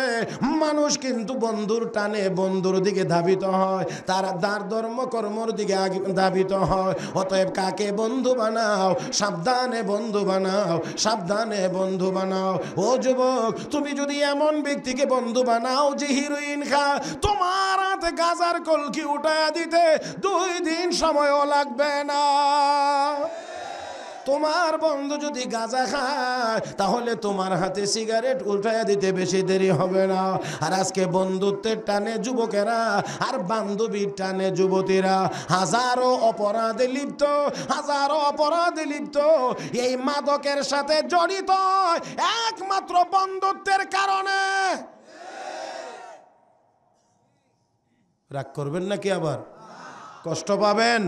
মানুষ কিন্তু বন্ধুর টানে বন্ধুর দিকে ধাবিত হয়, তার ধর্ম কর্মর দিকে ধাবিত হয়। অতএব কাকে বন্ধু বানাও? সাবধানে বন্ধু বানাও, সাবধানে বন্ধু বানাও। ও যুবক, তুমি যদি এমন ব্যক্তিকে বন্ধু বানাও যে হিরোইন খা, তোমার হাতে গাজার কলকি উঠায়া দিতে 2 দিন সময়ও লাগবে না। তোমার বন্ধু যদি গাঁজা খায়, তাহলে তোমার হাতে সিগারেট উল্টাইয়া দিতে বেশি দেরি হবে না। আর আজকে বন্ধুত্বের টানে যুবকেরা আর বান্ধবীর টানে যুবতীরা হাজারো অপরাধে লিপ্ত। এই মাদকের সাথে জড়িত একমাত্র বন্ধুত্বের কারণে। রাগ করবেন নাকি? আবার কষ্ট পাবেন?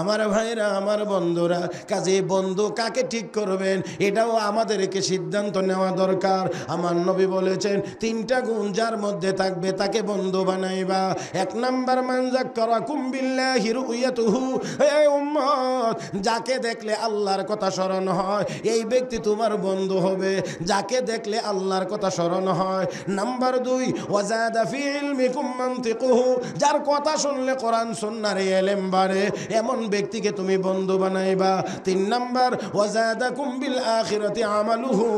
আমার ভাইরা, আমার বন্ধুরা, কাজে বন্ধু কাকে ঠিক করবেন এটাও আমাদেরকে সিদ্ধান্ত নেওয়া দরকার। আমার নবী বলেছেন, 3টা গুণ যার মধ্যে থাকবে তাকে বন্ধু বানাইবা। 1 নাম্বার, মান যাক্কারাকুম বিল্লাহি রুয়াতুহু। হে উম্মত, যাকে দেখলে আল্লাহর কথা স্মরণ হয়, এই ব্যক্তি তোমার বন্ধু হবে। যাকে দেখলে আল্লাহর কথা স্মরণ হয়। নাম্বার 2, ওয়াজাদা ফি ইলমিকুম মানতিকুহু। যার কথা শুনলে কোরআন সুন্নাহর ইলম বাড়ে, এমন ব্যক্তিকে তুমি বন্ধু বানাইবা। 3 নাম্বার ওয়াজাদাকুম বিল আখিরাতি আমালুহু,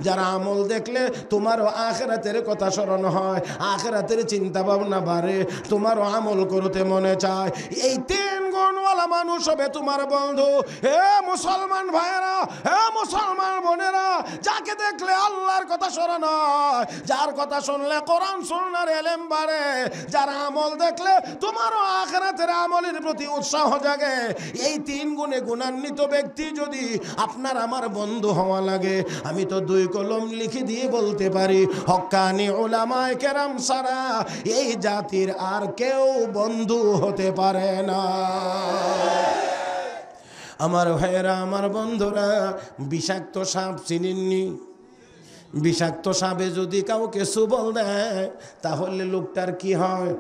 যারা আমল দেখলে তোমারও আখিরাতের কথা স্মরণ হয়, আখিরাতের চিন্তা ভাবনা বাড়ে, তোমারও আমল করতে মনে চায়। এই 3 গুণওয়ালা মানুষ হবে তোমার বন্ধু। হে মুসলমান ভাইয়েরা, হে মুসলমান বোনেরা, যাকে দেখলে আল্লাহর কথা স্মরণ হয়, যার কথা শুনলে কোরআন সুন্নাহর ইলম বাড়ে, যার আমল দেখলে তোমারও আখিরাতের আমলের প্রতি উৎসাহ জাগে, এই 3 গুণে গুণান্বিত ব্যক্তি যদি আপনার আমার বন্ধু হওয়া লাগে, আমি তো 2 কলম লিখে দিয়ে বলতে পারি, হক্কানি উলামায়ে কেরাম ছাড়া এই জাতির আর কেউ বন্ধু হতে পারে না। আমার ভাইয়েরা, আমার বন্ধুরা, বিষাক্ত সাপ চিনেননি? বিষাক্ত সাপে যদি কাউকে সুবল দেয় তাহলে লোকটার কি হয়?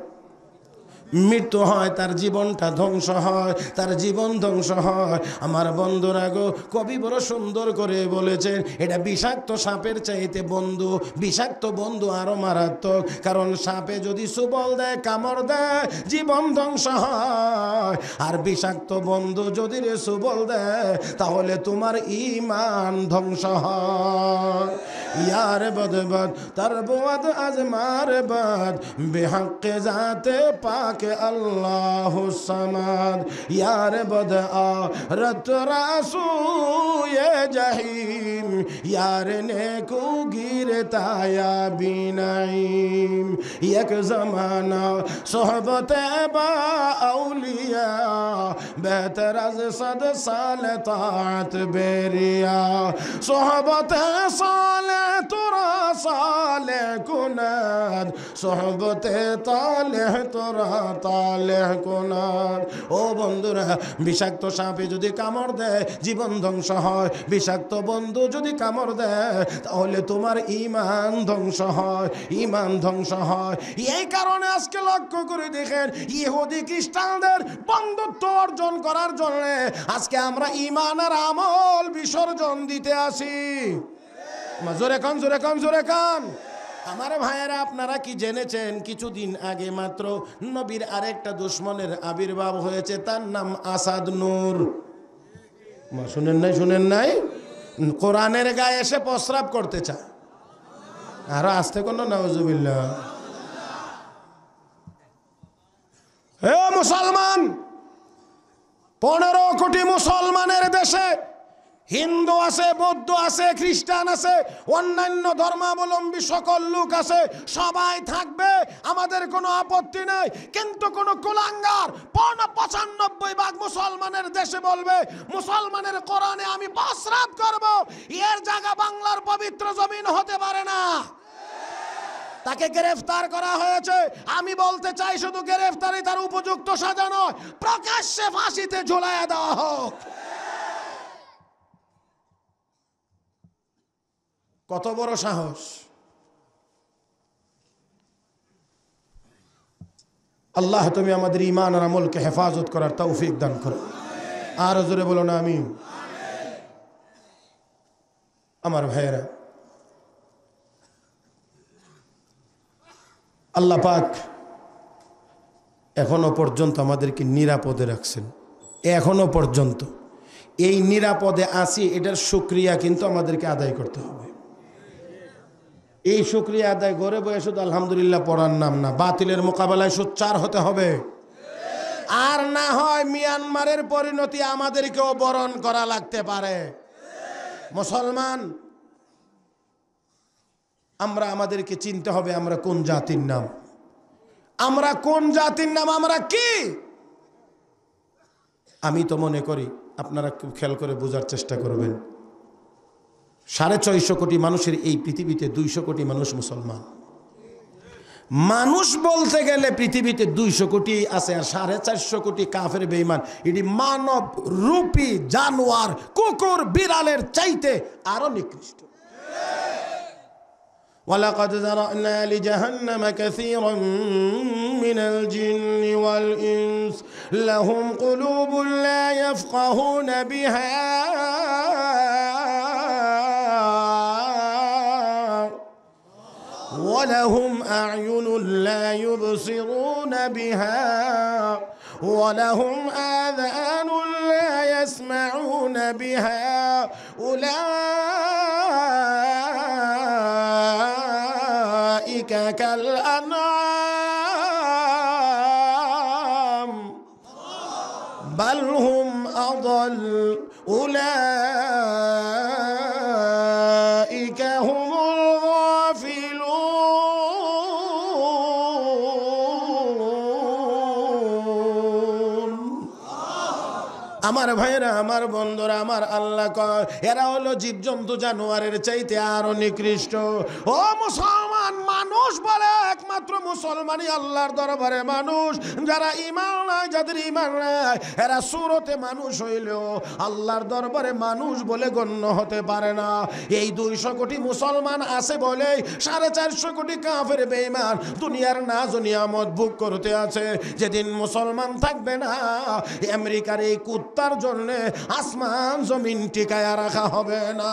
মৃত্যু হয়, তার জীবনটা ধ্বংস হয়, তার জীবন ধ্বংস হয়। আমার বন্ধুরা গো, কবি বড় সুন্দর করে বলেছেন, এটা বিষাক্ত সাপের চাইতে বন্ধু, বিষাক্ত বন্ধু আরো মারাত্মক। কারণ সাপে যদি সুবল দেয়, কামড় দেয়, জীবন ধ্বংস হয়। আর বিষাক্ত বন্ধু যদি রে সুবল দেয় তাহলে তোমার ঈমান ধ্বংস হয়। ইয়ার বদবদ তার বুয়াদ আজমার বাদ বেহকে জাতে পাক আল্লাহু সামাদ। ইয়ার বদ আরত রাসূয়ে জাহিম, ইয়ার নেকু গিরতায়া বিনাইম। এক জমানা সোহবতে বা আউলিয়া বেহতর আজ 100 সাল তাআত বেরিয়া। সোহবতে সালে তোরা সালে কুনাদ, সোহবতে তালে তোরা তালে কুনাদ। ও বন্ধুরা, বিষাক্ত সাপে যদি কামড় দেয় জীবন ধ্বংস হয়, বিষাক্ত বন্ধু যদি কামড় দেয় তাহলে তোমার ঈমান ধ্বংস হয়, ঈমান ধ্বংস হয়। এই কারণে আজকে লক্ষ্য করে দেখেন, ইহুদি খ্রিস্টানদের বন্ধুত্ব অর্জন করার জন্য আজকে আমরা ঈমান আর আমল বিসর্জন দিতে আসি। জোরে কান, জোরে কান, জোরে কান। আমার ভাইয়েরা, আপনারা কি জেনেছেন কিছুদিন আগে মাত্র নবীর আরেকটা দুশ্মনের আবির্ভাব হয়েছে, তার নাম আসাদ নূর। শুনেন নাই? শুনেন নাই? কোরআনের গায়ে এসে প্রস্রাব করতে চায়। আরো আসতে কোন নাউজুবিল্লাহ। হে মুসলমান, 15 কোটি মুসলমানের দেশে হিন্দু আছে, বৌদ্ধ আছে, খ্রিস্টান আছে, অন্যান্য ধর্মাবলম্বী সকল লোক আছে, সবাই থাকবে, আমাদের কোনো আপত্তি নাই। কিন্তু কোন কুলাঙ্গার 95% মুসলমানের দেশে বলবে মুসলমানের কোরআনে আমি প্রস্রাব করব, এর জায়গা বাংলার পবিত্র জমিন হতে পারে না। তাকে গ্রেফতার করা হয়েছে। আমি বলতে চাই, শুধু গ্রেফতারি তার উপযুক্ত সাজা নয়, প্রকাশ্যে ফাঁসিতে ঝুলাইয়া দেওয়া হোক। কত বড় সাহস! আল্লাহ তুমি আমাদের ঈমান আর আমলকে হেফাজত করার তৌফিক দান করো। আর জোরে বলো না আমিন। আমার ভাইয়েরা, আল্লাহ পাক এখনো পর্যন্ত আমাদেরকে নিরাপদে রাখছেন। এখনো পর্যন্ত এই নিরাপদে আছি, এটার শুকরিয়া কিন্তু আমাদেরকে আদায় করতে হবে। এই শুকরিয়া আদায় করে বয়ে শুধু আলহামদুলিল্লাহ পড়ার নাম না, বাতিলের মোকাবেলায় সোচ্চার হতে হবে। আর না হয় মিয়ানমারের পরিণতি আমাদেরকেও বরণ করা লাগতে পারে। মুসলমান, আমাদেরকে চিনতে হবে আমরা কোন জাতির নাম, আমরা কোন জাতির নাম, আমরা কি। আমি তো মনে করি আপনারা খুব খেয়াল করে বোঝার চেষ্টা করবেন, 650 কোটি মানুষের এই পৃথিবীতে 200 কোটি মানুষ মুসলমান। মানুষ বলতে গেলে পৃথিবীতে 200 কোটি আছে, আর 450 কোটি কাফের বেঈমান। এটি মানব রূপী জানোয়ার, কুকুর বিড়ালের চাইতে আরো নিকৃষ্ট। وَلَقَدْ ذَرَأْنَا لِجَهَنَّمَ كَثِيرًا مِنَ الْجِنِّ وَالْإِنسِ لَهُمْ قُلُوبٌ لَا يَفْقَهُونَ بِهَا ওয়ালাহুম আ'য়ুনুন লা ইউবসিরুনা বিহা ওয়ালাহুম আযানুন লা ইয়াসমাউনা বিহা উলাইকা কাল আনআম বাল হুম আযাল উলাইকা হুমুল গাফিলুন। আমার ভাইরা, আমার বন্ধুরা, আমার আল্লাহ কয় এরা হলো জীবজন্তু জানোয়ারের চাইতে আরো নিকৃষ্ট। ও মুসলমান, মানুষ বলে একমাত্র মুসলমানই আল্লাহর দরবারে মানুষ। যারা ঈমান নাই, যাদের ঈমান নাই, এরা সুরতে মানুষ হইলেও আল্লাহর দরবারে মানুষ বলে গণ্য হতে পারে না। এই 200 কোটি মুসলমান আছে বলে 450 কোটি কাফের বেঈমান দুনিয়ার নাজ ও নিয়ামত ভোগ করতে আছে। যেদিন মুসলমান থাকবে না, আমেরিকার এই কুত্তার জন্য আসমান জমিন টিকায়া রাখা হবে না।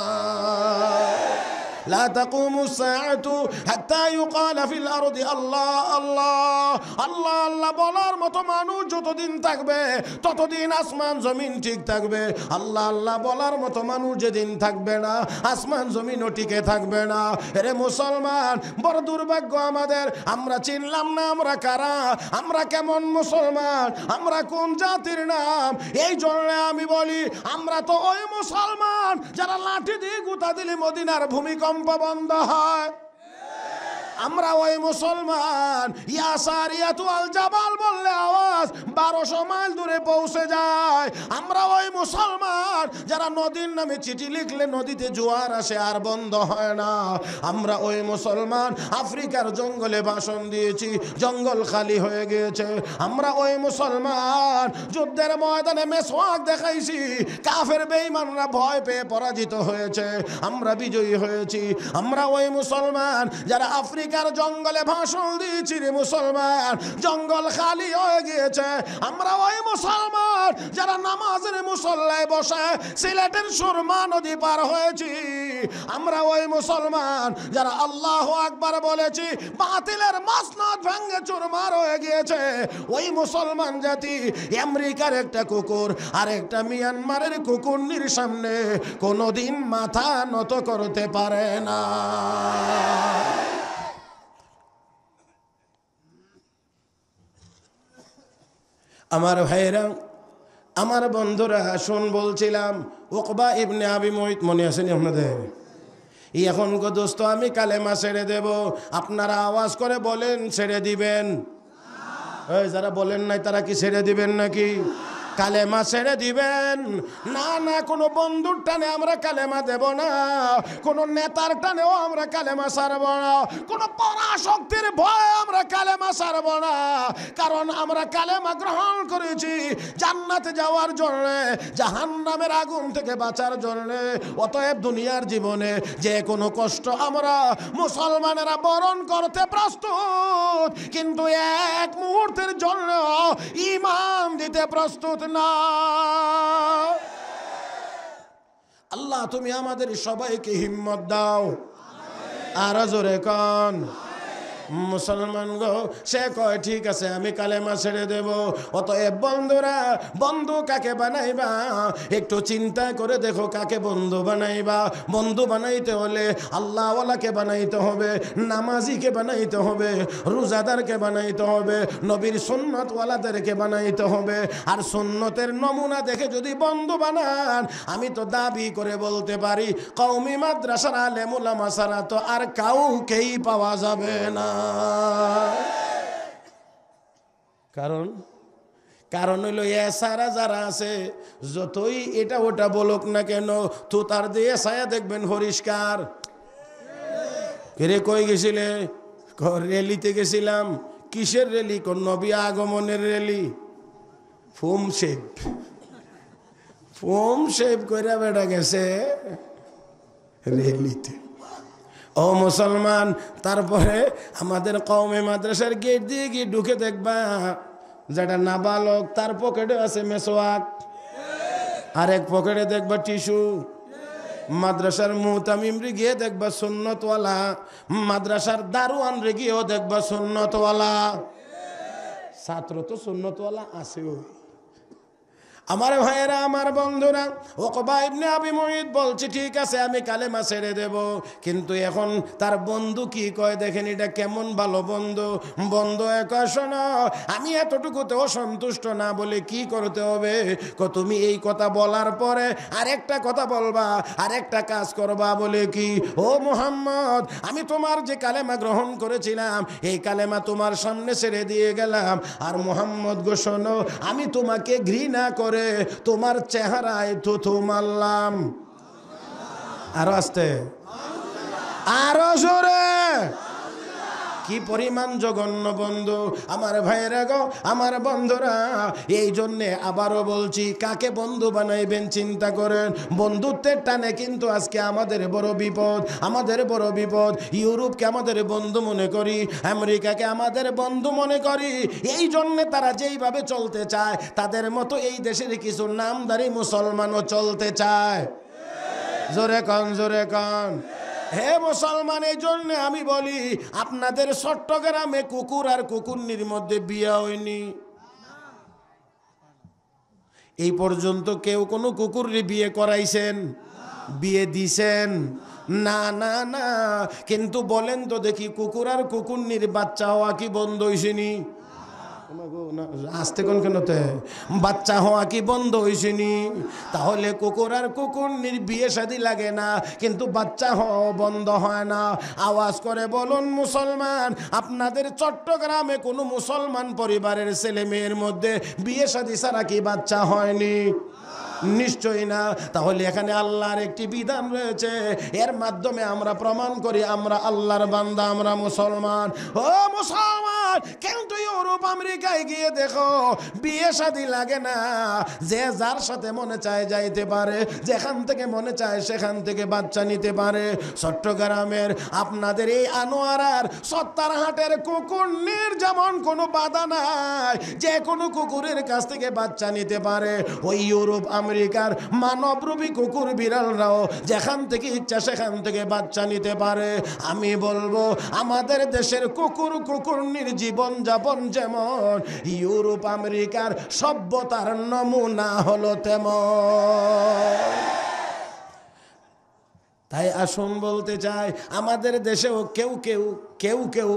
لا تقوم الساعة حتى يقال في الأرض الله الله الله الله বলার মতো মানুষ যতদিন থাকবে ততদিন আসমান জমিন ঠিক থাকবে। আল্লাহ আল্লাহ বলার মতো মানুষ যেদিন থাকবে না, আসমান জমিনও টিকে থাকবে না। আরে মুসলমান, বড় দুর্ভাগ্য আমাদের। আমরা চিনলাম না আমরা কারা, আমরা কেমন মুসলমান, আমরা কোন জাতির নাম। এই জন্য আমি বলি, আমরা তো ওই মুসলমান যারা লাঠি দিয়ে গুতা দিলে মদিনার ভূমিকম্প বন্ধ হয়। আমরা ওই মুসলমান ইয়াসারিয়াতু আল জাবাল বললে আওয়াজ 1200 মাইল দূরে পৌঁছে যায়। আমরা ওই মুসলমান যারা নদীর নামে চিঠি লিখলে নদীতে জোয়ার আসে আর বন্ধ হয় না। আমরা ওই মুসলমান আফ্রিকার জঙ্গলে ভাষণ দিয়েছি, জঙ্গল খালি হয়ে গিয়েছে। আমরা ওই মুসলমান যুদ্ধের ময়দানে মেসওয়াক দেখাইছি, কাফের বেঈমানরা ভয় পেয়ে পরাজিত হয়েছে, আমরা বিজয়ী হয়েছি। আমরা ওই মুসলমান যারা আফ্রিকার জঙ্গলে ভাষণ দিয়েছি রে মুসলমান, জঙ্গল খালি হয়ে গিয়েছে। আমরা ওই মুসলমান যারা নামাজের মুসল্লায় বসে সিলেটের সুরমা নদী পার হয়েছি। আমরা ওই মুসলমান যারা আল্লাহু আকবার বলেছি, বাতিলের মসনদ ভেঙে চুরমার হয়ে গিয়েছে। ওই মুসলমান জাতি আমেরিকার একটা কুকুর আর একটা মিয়ানমারের কুকুরনির সামনে কোনোদিন মাথা নত করতে পারে না। আমার ভাইরা, আমার বন্ধুরা, শুন বলছিলাম উকবা ইবনে আবি মুইত মনে আসেনি আপনাদের? এখন গো দোস্ত, আমি কালেমা ছেড়ে দেব, আপনারা আওয়াজ করে বলেন ছেড়ে দিবেন? ওই যারা বলেন নাই তারা কি ছেড়ে দিবেন নাকি? কালেমা ছেড়ে দিবেন? না না, কোনো বন্ধুর টানে আমরা কালেমা দেব না, কোনো নেতার টানেও আমরা কালেমা ছাড়ব না, কোনো পরাশক্তির ভয়ে আমরা কালেমা ছাড়ব না। কারণ আমরা কালেমা গ্রহণ করেছি জান্নাতে যাওয়ার জন্য, জাহান্নামের আগুন থেকে বাঁচার জন্য। অতএব দুনিয়ার জীবনে যে কোনো কষ্ট আমরা মুসলমানেরা বরণ করতে প্রস্তুত, কিন্তু এক মুহূর্তের জন্য ঈমান দিতে প্রস্তুত না। আল্লাহ তুমি আমাদের সবাইকে হিম্মত দাও। আর জোরে কন মুসলমান গো। সে কয় ঠিক আছে আমি কালেমা ছেড়ে দেব। অতএব বন্ধুরা, বন্ধু কাকে বানাইবা একটু চিন্তা করে দেখো, কাকে বন্ধু বানাইবা। বন্ধু বানাইতে হলে আল্লাহওয়ালাকে বানাইতে হবে, নামাজিকে বানাইতে হবে, রোজাদারকে বানাইতে হবে, নবীর সুন্নতওয়ালাদেরকে বানাইতে হবে। আর সুন্নতের নমুনা দেখে যদি বন্ধু বানান, আমি তো দাবি করে বলতে পারি কওমি মাদ্রাসার আলেম উলামা ছাড়া তো আর কাউকেই পাওয়া যাবে না। কারণ হইল এসারা যারা আছে যতই এটা ওটা বলুক না কেন, তো তার দিয়ে ছায়া দেখবেন পরিষ্কার। রে কই গেছিলে? রেলিতে গেছিলাম। কিসের রেলি? কোন নবী আগমনের রেলি? ফোম শেভ করে বেড়া গেছে রেলিতে। ও মুসলমান, তারপরে আমাদের কওমে মাদ্রাসার গেট দিয়ে গিয়ে ঢুকে দেখবা যেটা নাবালক, তার পকেটে আছে মেসওয়াক, আর এক পকেটে দেখবা টিস্যু। মাদ্রাসার মুতামিম রে গিয়ে দেখবা সুন্নতওয়ালা, মাদ্রাসার দারোয়ান রে গিয়েও দেখবা সুন্নতওয়ালা। ছাত্র তো সুন্নতওয়ালা আছেও। আমার ভাইয়েরা, আমার বন্ধুরা, উকবা ইবনে আবি মুঈত বলছে ঠিক আছে আমি কালেমা ছেড়ে দেব, কিন্তু এখন তার বন্ধু কি কয় দেখেন, এটা কেমন ভালো বন্ধু। বন্ধু কয় শোনো, আমি এতটুকুতেও সন্তুষ্ট না, বলে কি করতে হবে? তুমি এই কথা বলার পরে আরেকটা কথা বলবা, আরেকটা কাজ করবা। বলে কি? ও মুহাম্মদ, আমি তোমার যে কালেমা গ্রহণ করেছিলাম এই কালেমা তোমার সামনে ছেড়ে দিয়ে গেলাম। আর মুহাম্মদ গো শোনো, আমি তোমাকে ঘৃণা করে তোমার চেহারায় থুথু মারলাম। আরো আস্তে, আরো জোরে। কি পরিমাণ জঘন্য বন্ধু! আমার ভাইয়েরা গো, আমার বন্ধুরা, এই জন্যে আবারও বলছি, কাকে বন্ধু বানাইবেন চিন্তা করেন। বন্ধুত্বের টানে কিন্তু আজকে আমাদের বড় বিপদ, আমাদের বড় বিপদ। ইউরোপকে আমাদের বন্ধু মনে করি, আমেরিকাকে আমাদের বন্ধু মনে করি। এই জন্যে তারা যেইভাবে চলতে চায়, তাদের মতো এই দেশের কিছু নামধারী মুসলমানও চলতে চায়। জোরে কন, জোরে কন। হে মুসলমান, এই জন্য আমি বলি, আপনাদের চট্টগ্রামে কুকুর আর কুকুরনির মধ্যে বিয়ে হয়নি। এই পর্যন্ত কেউ কোনো কুকুররে বিয়ে করাইছেন, বিয়ে দিছেন? না না না। কিন্তু বলেন তো দেখি, কুকুর আর কুকুরনির বাচ্চা হওয়া কি বন্ধ হইছেনি? আসতে কোন কেনতে বাচ্চা হওয়া কি বন্ধ হয়েছেনি? তাহলে কুকুর আর কুকুরনির বিয়ে শাদী লাগে না, কিন্তু বাচ্চা হওয়া বন্ধ হয় না। আওয়াজ করে বলুন মুসলমান, আপনাদের চট্টগ্রামে কোনো মুসলমান পরিবারের ছেলে মেয়ের মধ্যে বিয়ে শাদী ছাড়া কি বাচ্চা হয়নি? নিশ্চয়ই না। তাহলে এখানে আল্লাহর একটি বিধান রয়েছে, এর মাধ্যমে আমরা প্রমাণ করি আমরা আল্লাহর বান্দা, আমরা মুসলমান। ও মুসলমান, কিন্তু ইউরোপ আমেরিকায় গিয়ে দেখো বিয়ে শাদী লাগে না। যে যার সাথে মনে চায় যাইতে পারে, যেখান থেকে মনে চায় সেখান থেকে বাচ্চা নিতে পারে। চট্টগ্রামের আপনাদের এই আনোয়ারার সত্তারহাটের কুকুরনির যেমন কোনো বাধা নাই, যে কোনো কুকুরের কাছ থেকে বাচ্চা নিতে পারে। ওই ইউরোপ আমেরিকার মানবরূপী কুকুর বিড়ালরাও যেখান থেকে ইচ্ছা সেখান থেকে বাচ্চা নিতে পারে। আমি বলবো, আমাদের দেশের কুকুর কুকুরনির জীবন যাপন যেমন, ইউরোপ আমেরিকার সভ্যতার নমুনা হলো তেমন। তাই আসুন বলতে চাই, আমাদের দেশেও কেউ কেউ কেউ কেউ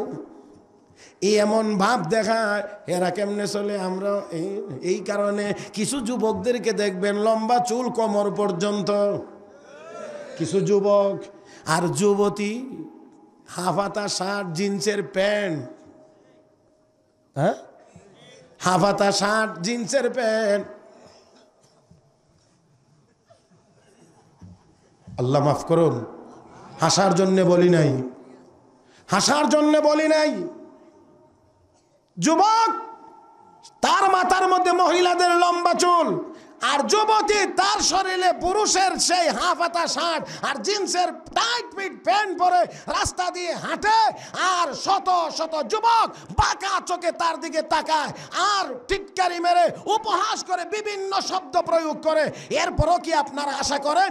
এমন ভাব দেখায়, এরা কেমনে চলে আমরা এই কারণে কিছু যুবকদেরকে দেখবেন লম্বা চুল কোমর পর্যন্ত, কিছু যুবক। আর যুবতী হাফাতা শার্ট জিন্সের প্যান্ট, হ্যাঁ হাফাতা শার্ট জিন্সের প্যান্ট। আল্লাহ মাফ করুন, হাসার জন্য বলি নাই, হাসার জন্য বলি নাই। যুবক তার মাথার মধ্যে মহিলাদের লম্বা চুল, আর যুবতী তার শরীরে পুরুষের সেই হাফাতা শার্ট আর জিন্সের টাইট ফিট প্যান্ট পরে রাস্তা দিয়ে হাঁটে। আর শত শত যুবক বাঁকা চোখে তার দিকে তাকায় আর টিটকারি মেরে উপহাস করে বিভিন্ন শব্দ প্রয়োগ করে। এরপরও কি আপনারা আশা করেন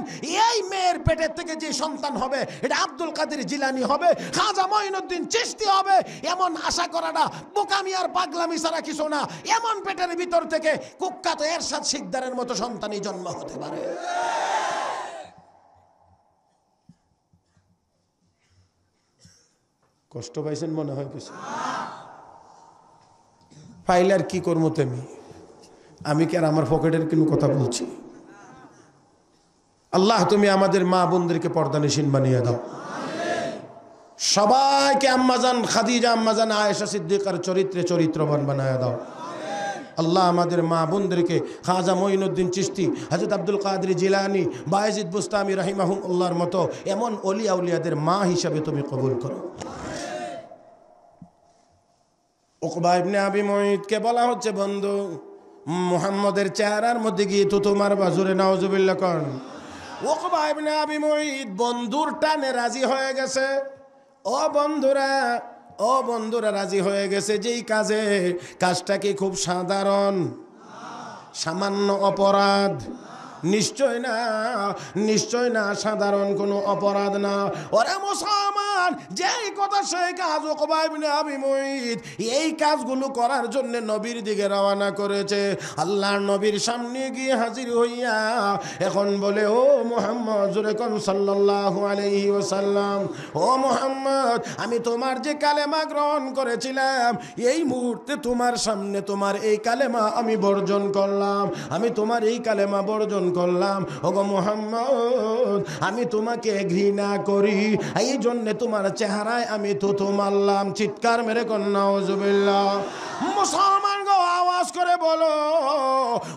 এই মেয়ের পেটের থেকে যে সন্তান হবে এটা আব্দুল কাদের জিলানী হবে, খাজা মঈনুদ্দিন চিশতি হবে? এমন আশা করাটা বোকামি আর পাগলামি ছাড়া কিছু না। এমন পেটের ভিতর থেকে কুখ্যাত এরশাদ শিকদারের মতো সন্তানই জন্ম হতে পারে। কষ্ট পাইছেন মনে হয় কিছু? পাইলে আর কি করবো তেমনি, আমি কি আর আমার পকেটের কোনো কথা বলছি? আল্লাহ তুমি আমাদের মা বোনদেরকে পর্দানিশীন বানিয়ে দাও। সবাইকে আম্মাজান খাদিজা, আম্মাজান আয়েশা সিদ্দিকার চরিত্রে চরিত্রবান বানায় দাও। আল্লাহ আমাদের মা বোনদেরকে খাজা মঈনুদ্দিন চিশতি, হযরত আব্দুল কাদের জিলানী, বায়েজিদ বুস্তামি রাহিমাহুল্লাহর মতো এমন ওলি আউলিয়াদের মা হিসাবে তুমি কবুল করো। উকবা ইবনে আবি মুঈতকে বলা হচ্ছে, বন্ধু মুহাম্মদের চেহারার মধ্যে গিয়ে তো তোমার বাজুরে নাউজুবিল্লাহ কর। উকবা ইবনে আবি মুঈত বন্ধুর টানে রাজি হয়ে গেছে। ও বন্ধুরা, ও বন্ধুরা রাজি হয়ে গেছে যেই কাজে, কাজটা কি খুব সাধারণ? সামান্য অপরাধ? নিশ্চয় না, নিশ্চয় না, সাধারণ কোনো অপরাধ না। ওরে মুসলমান, যেই কথা সেই কাজ উকবা ইবনে আবি মুঈত এই কাজগুলো করার জন্য নবীর দিকে রওনা করেছে। আল্লাহর নবীর সামনে গিয়ে হাজির হইয়া এখন বলে, ও মুহাম্মদ, জোরে কোন সাল্লাল্লাহু আলাইহি ওয়াসাল্লাম, ও মুহাম্মদ, আমি তোমার যে কালেমা গ্রহণ করেছিলাম এই মুহূর্তে তোমার সামনে তোমার এই কালেমা আমি বর্জন করলাম, আমি তোমার এই কালেমা বর্জন করলাম। ওগো মুহাম্মদ, আমি তোমাকে ঘৃণা করি, এই জন্য তোমার চেহারায় আমি থুথু মারলাম। চিৎকার মেরে কোন নাউজুবিল্লাহ। মুসলমান গো, আওয়াজ করে বলো,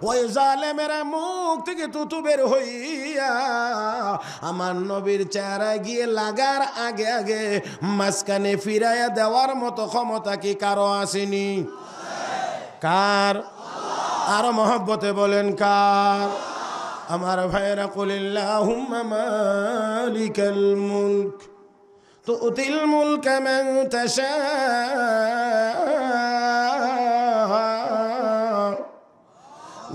ওই জালেমের মুখ থেকে থুথু বের হইয়া আমার নবীর চেহারায় গিয়ে লাগার আগে আগে মাঝখানে ফিরাইয়া দেওয়ার মতো ক্ষমতা কি কারো আসেনি? কার? আরো মহব্বতে বলেন কার? আমার ভাইরা, কুলিল্লাহুম্মা মালিকাল মুলক তুতিল মুলকা মান তাশা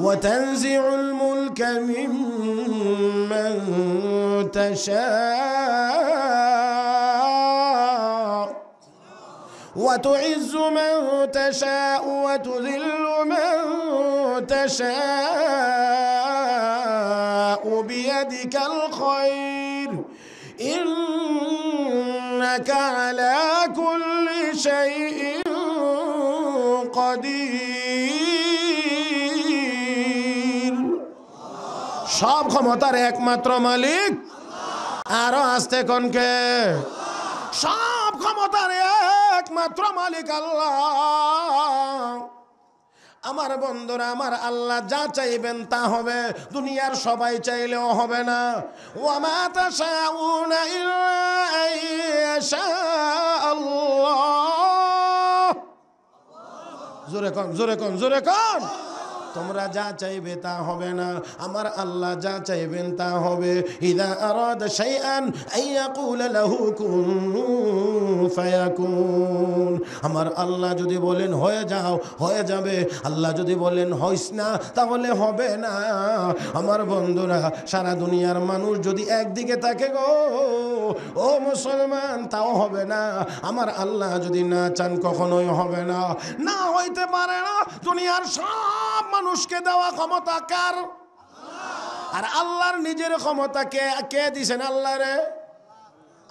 ওয়া তানজিউল মুলকা মিম্মান তাশা وتعز من تشاء وتذل من تشاء بيدك الخير إنك على كل شيء قدير। সব ক্ষমতার একমাত্র মালিক, আরো আস্তে কোনকে? সব ক্ষমতার একমাত্র মালিক আল্লাহ। আমার বন্ধুরা, আমার আল্লাহ যা চাইবেন তা হবে, দুনিয়ার সবাই চাইলেও হবে না। ওয়া মা তাশাউনা ইল্লা আইয়াশা আল্লাহ। জোরে কোন, জোরে কোন, জোরে কোন। তোমরা যা চাইবে তা হবে না, আমার আল্লাহ যা চাইবেন তা হবে। ইযা আরাদা শাইআন আইয়াকুলা লাহু কুন ফায়াকুন। আমার আল্লাহ যদি বলেন হয়ে যাও, হয়ে যাবে। আল্লাহ যদি বলেন হইস না, তাহলে হবে না। আমার বন্ধুরা, সারা দুনিয়ার মানুষ যদি একদিকে থাকে গো, ও মুসলমান, তাও হবে না। আমার আল্লাহ যদি না চান কখনোই হবে না, না হইতে পারে না। দুনিয়ার সব মানুষকে দেওয়া ক্ষমতা কার? আর আল্লাহর নিজের ক্ষমতা কে দিছেন? আল্লাহ রে।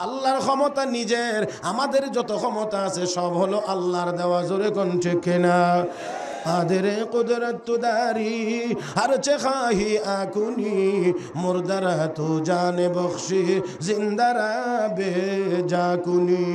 আল্লাহর ক্ষমতা নিজের। আমাদের যত ক্ষমতা আছে সব হলো আল্লাহর দেওয়া। জোরে কোন ঠিক কিনা? আদরে কুদরত তুদারি হর চাহি আকুনি মুর্দারা তু জানে বখশি জিন্দারা বেজাকুনি।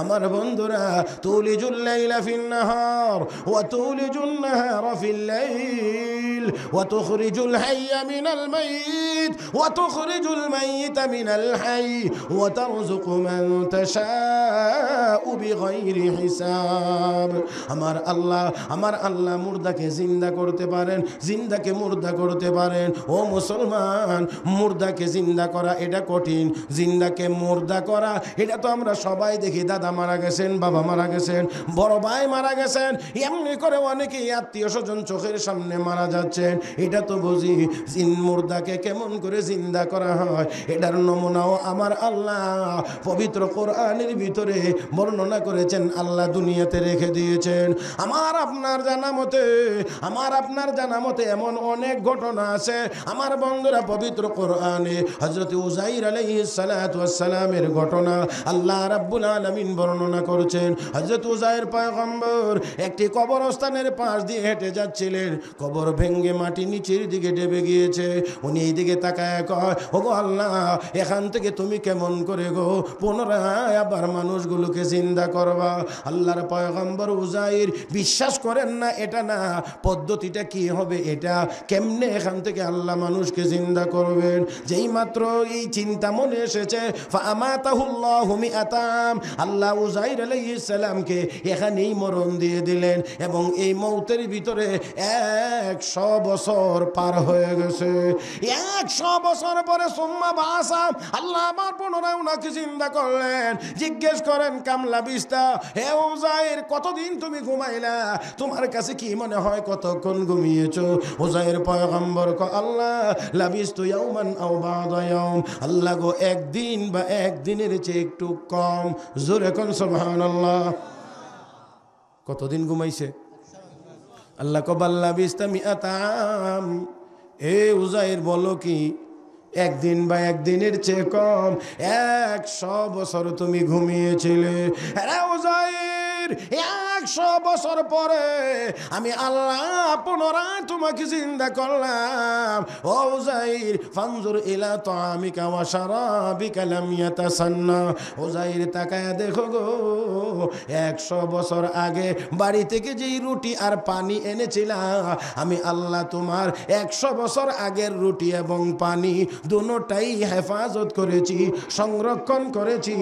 আমার বন্ধুরা, তুলিজুল লাইলা ফিন নাহার ওয়া তুলিজুন নাহারা ফিল লাইল ওয়া তুখরিজুল হাইয়া মিনাল মাইত ওয়া তুখরিজুল মাইতা মিনাল হাই ওয়া তারযুকু মান তাশাউ বিগাইরি হিসাব। আমার আল্লাহ মুর্দাকে জিন্দা করতে পারেন, জিন্দাকে মুর্দা করতে পারেন। ও মুসলমান, মুর্দাকে জিন্দা করা এটা কঠিন, জিন্দাকে মুর্দা করা এটা তো আমরা সবাই দেখি। দাদা মারা গেছেন, বাবা মারা গেছেন, বড় ভাই মারা গেছেন, এমনি করে অনেকেই আত্মীয় স্বজন চোখের সামনে মারা যাচ্ছেন। এটা তো বুঝি মুর্দাকে কেমন করে জিন্দা করা হয়, এটার নমুনাও আমার আল্লাহ পবিত্র কোরআনের ভিতরে বর্ণনা করেছেন, আল্লাহ দুনিয়াতে রেখে দিয়েছেন। আমার আপনার জানা মতে এমন অনেক ঘটনা আছে আমার বন্ধুরা পবিত্র কোরআনে। হযরত উযাইর আলাইহিস সালাতু ওয়াস সালামের ঘটনা আল্লাহ রাব্বুল আলামিন বর্ণনা করেছেন। হযরত উযাইর পয়গম্বর একটি কবরস্থানের পাশ দিয়ে হেঁটে যাচ্ছিলেন, কবর ভেঙে মাটি নিচের দিকে ডেবে গিয়েছে। উনি এই দিকে তাকায় কয়, ওগো আল্লাহ, এখান থেকে তুমি কেমন করে গো পুনরায় আবার মানুষগুলোকে জিন্দা করবা? আল্লাহর পয়গম্বর উযাইর বিশ্বাস করেন না, এটা না, পদ্ধতিটা কি হবে, এটা কেমনে এখান থেকে আল্লাহ মানুষকে জিন্দা করবেন। যেই মাত্র এই চিন্তা মনে এসেছে, ফামাতাহুল্লাহু মিআতাম, আল্লাহ উজাইর আলাইহিস সালামকে এখানেই মরণ দিয়ে দিলেন এবং এই মৌতের ভিতরে 100 বছর পার হয়ে গেছে। 100 বছর পরে সুম্মা বাসা, আল্লাহ আবার পুনরায় ওনাকে চিন্তা করলেন, জিজ্ঞেস করেন কামলা বিস্তা, হে উজাইর কতদিন তুমি ঘুমাইলা, তোমার কাছে কি মনে হয় কতক্ষণ ঘুমিয়েছো? উজাইর পয়গম্বর আল্লাহ লাবিস্তু ইয়াওমান আও বা'দা ইয়াওম, আল্লাহ গো একদিন বা একদিনের চেয়ে একটু কম। জোরে কোন সুবহানাল্লাহ। কতদিন ঘুমাইছে? আল্লাহ কবাল্লা বিস্তা মিআতাম। এ উজাইর বলো কি একদিন বা একদিনের চেয়ে কম 100 বছর তুমি ঘুমিয়েছিলে। আরে উজাইর 100 বছর পরে আমি আল্লাহ পুনরায় তোমাকে জিন্দা করলাম। ও উজাইর ফানজুর ইলা তাআমিকা ওয়া শারাবিকা লাম ইয়াতাসান্না। উজাইর তাকায়া দেখো গো 100 বছর আগে বাড়ি থেকে যেই রুটি আর পানি এনেছিলাম, আমি আল্লাহ তোমার 100 বছর আগের রুটি এবং পানি দুটোটাই হেফাজত করেছি, সংরক্ষণ করেছি,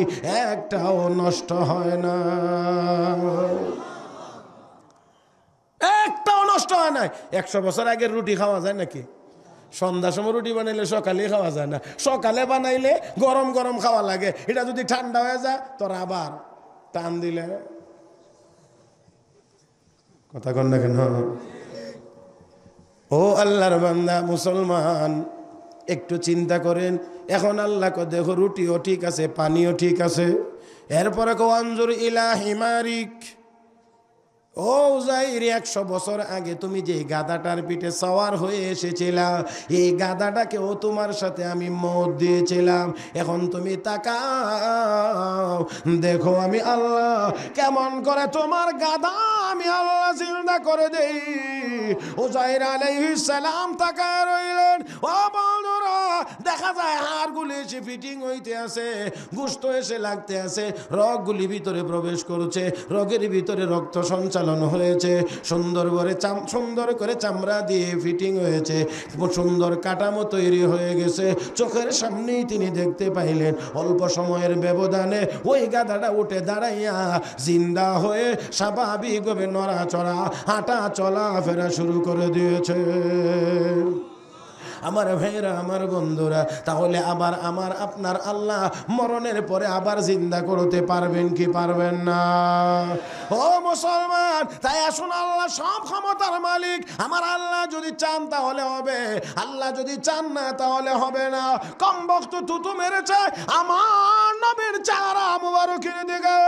একটাও নষ্ট হয় না, একটাও নষ্ট হয় না। 100 বছর আগের রুটি খাওয়া যায় নাকি? সন্ধ্যার সময় রুটি বানাইলে সকালে খাওয়া যায় না, সকালে বানাইলে গরম গরম খাওয়া লাগে। এটা যদি ঠান্ডা হয়ে যায় তোর আবার টান দিলে কথা কন না কেন? ও আল্লাহর বান্দা মুসলমান, একটু চিন্তা করেন। এখন আল্লাহ কো দেখো রুটিও ঠিক আছে, পানিও ঠিক আছে, এরপরে কো আনজুর ইলা হিমারিক। ও উজাইর 100 বছর আগে তুমি যে গাধাটার পিঠে সওয়ার হয়ে এসেছিলা, এই গাধাটাকেও তোমার সাথে আমি মত দিয়েছিলাম। এখন তুমি তাকাও দেখো আমি আল্লাহ কেমন করে তোমার গাধা আমি আল্লাহ জিন্দা করে দেই। উজাইর আলাইহিস সালাম তাকায় রইলেন। ও বন্ধুরা, দেখা যায় হাড়গুলি এসে ফিটিং হইতে আছে, গোশত এসে লাগতে আছে, রগগুলি ভিতরে প্রবেশ করছে, রগের ভিতরে রক্ত সঞ্চালন হয়েছে, সুন্দর করে চামড়া দিয়ে ফিটিং হয়েছে, সুন্দর কাঠামো তৈরি হয়ে গেছে। চোখের সামনেই তিনি দেখতে পাইলেন অল্প সময়ের ব্যবধানে ওই গাধাটা উঠে দাঁড়াইয়া জিন্দা হয়ে স্বাভাবিকভাবে নড়াচড়া হাঁটা চলা ফেরা শুরু করে দিয়েছে। আমার ভাইরা, আমার বন্ধুরা, তাহলে আবার আমার আপনার আল্লাহ মরণের পরে আবার জিন্দা করতে পারবেন কি পারবেন না? ও মুসলমান, তাই আসুন, আল্লাহ সব ক্ষমতার মালিক। আমার আল্লাহ যদি চান তাহলে হবে, আল্লাহ যদি চান না তাহলে হবে না। কম বক্ত থুতু মেরেছে আমার নবীর চেহারা মুবারকের দিকে।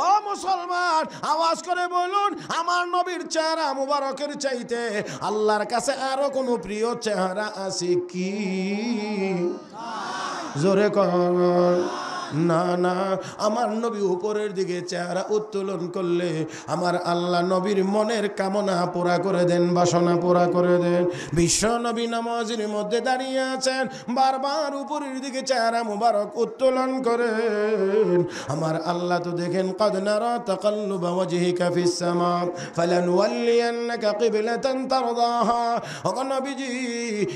ও মুসলমান, আওয়াজ করে বলুন, আমার নবীর চেহারা মুবারকের চাইতে আল্লাহর কাছে আরো কোনো প্রিয় চেহারা আছে কি? জোরে কর না। না, আমার নবী উপরের দিকে চেহারা উত্তোলন করলে আমার আল্লাহ নবীর মনের কামনা পুরা করে দেন, বাসনা পুরা করে দেন। বিশ্ব নবী নামাজের মধ্যে দাঁড়িয়ে আছেন, বারবার উপরের দিকে চেহারা মুবারক উত্তোলন করেন। আমার আল্লাহ তো দেখেন, قد نرى تقلب وجهك في السماء فلنولينك قبلة ترضاها। ও নবীজি,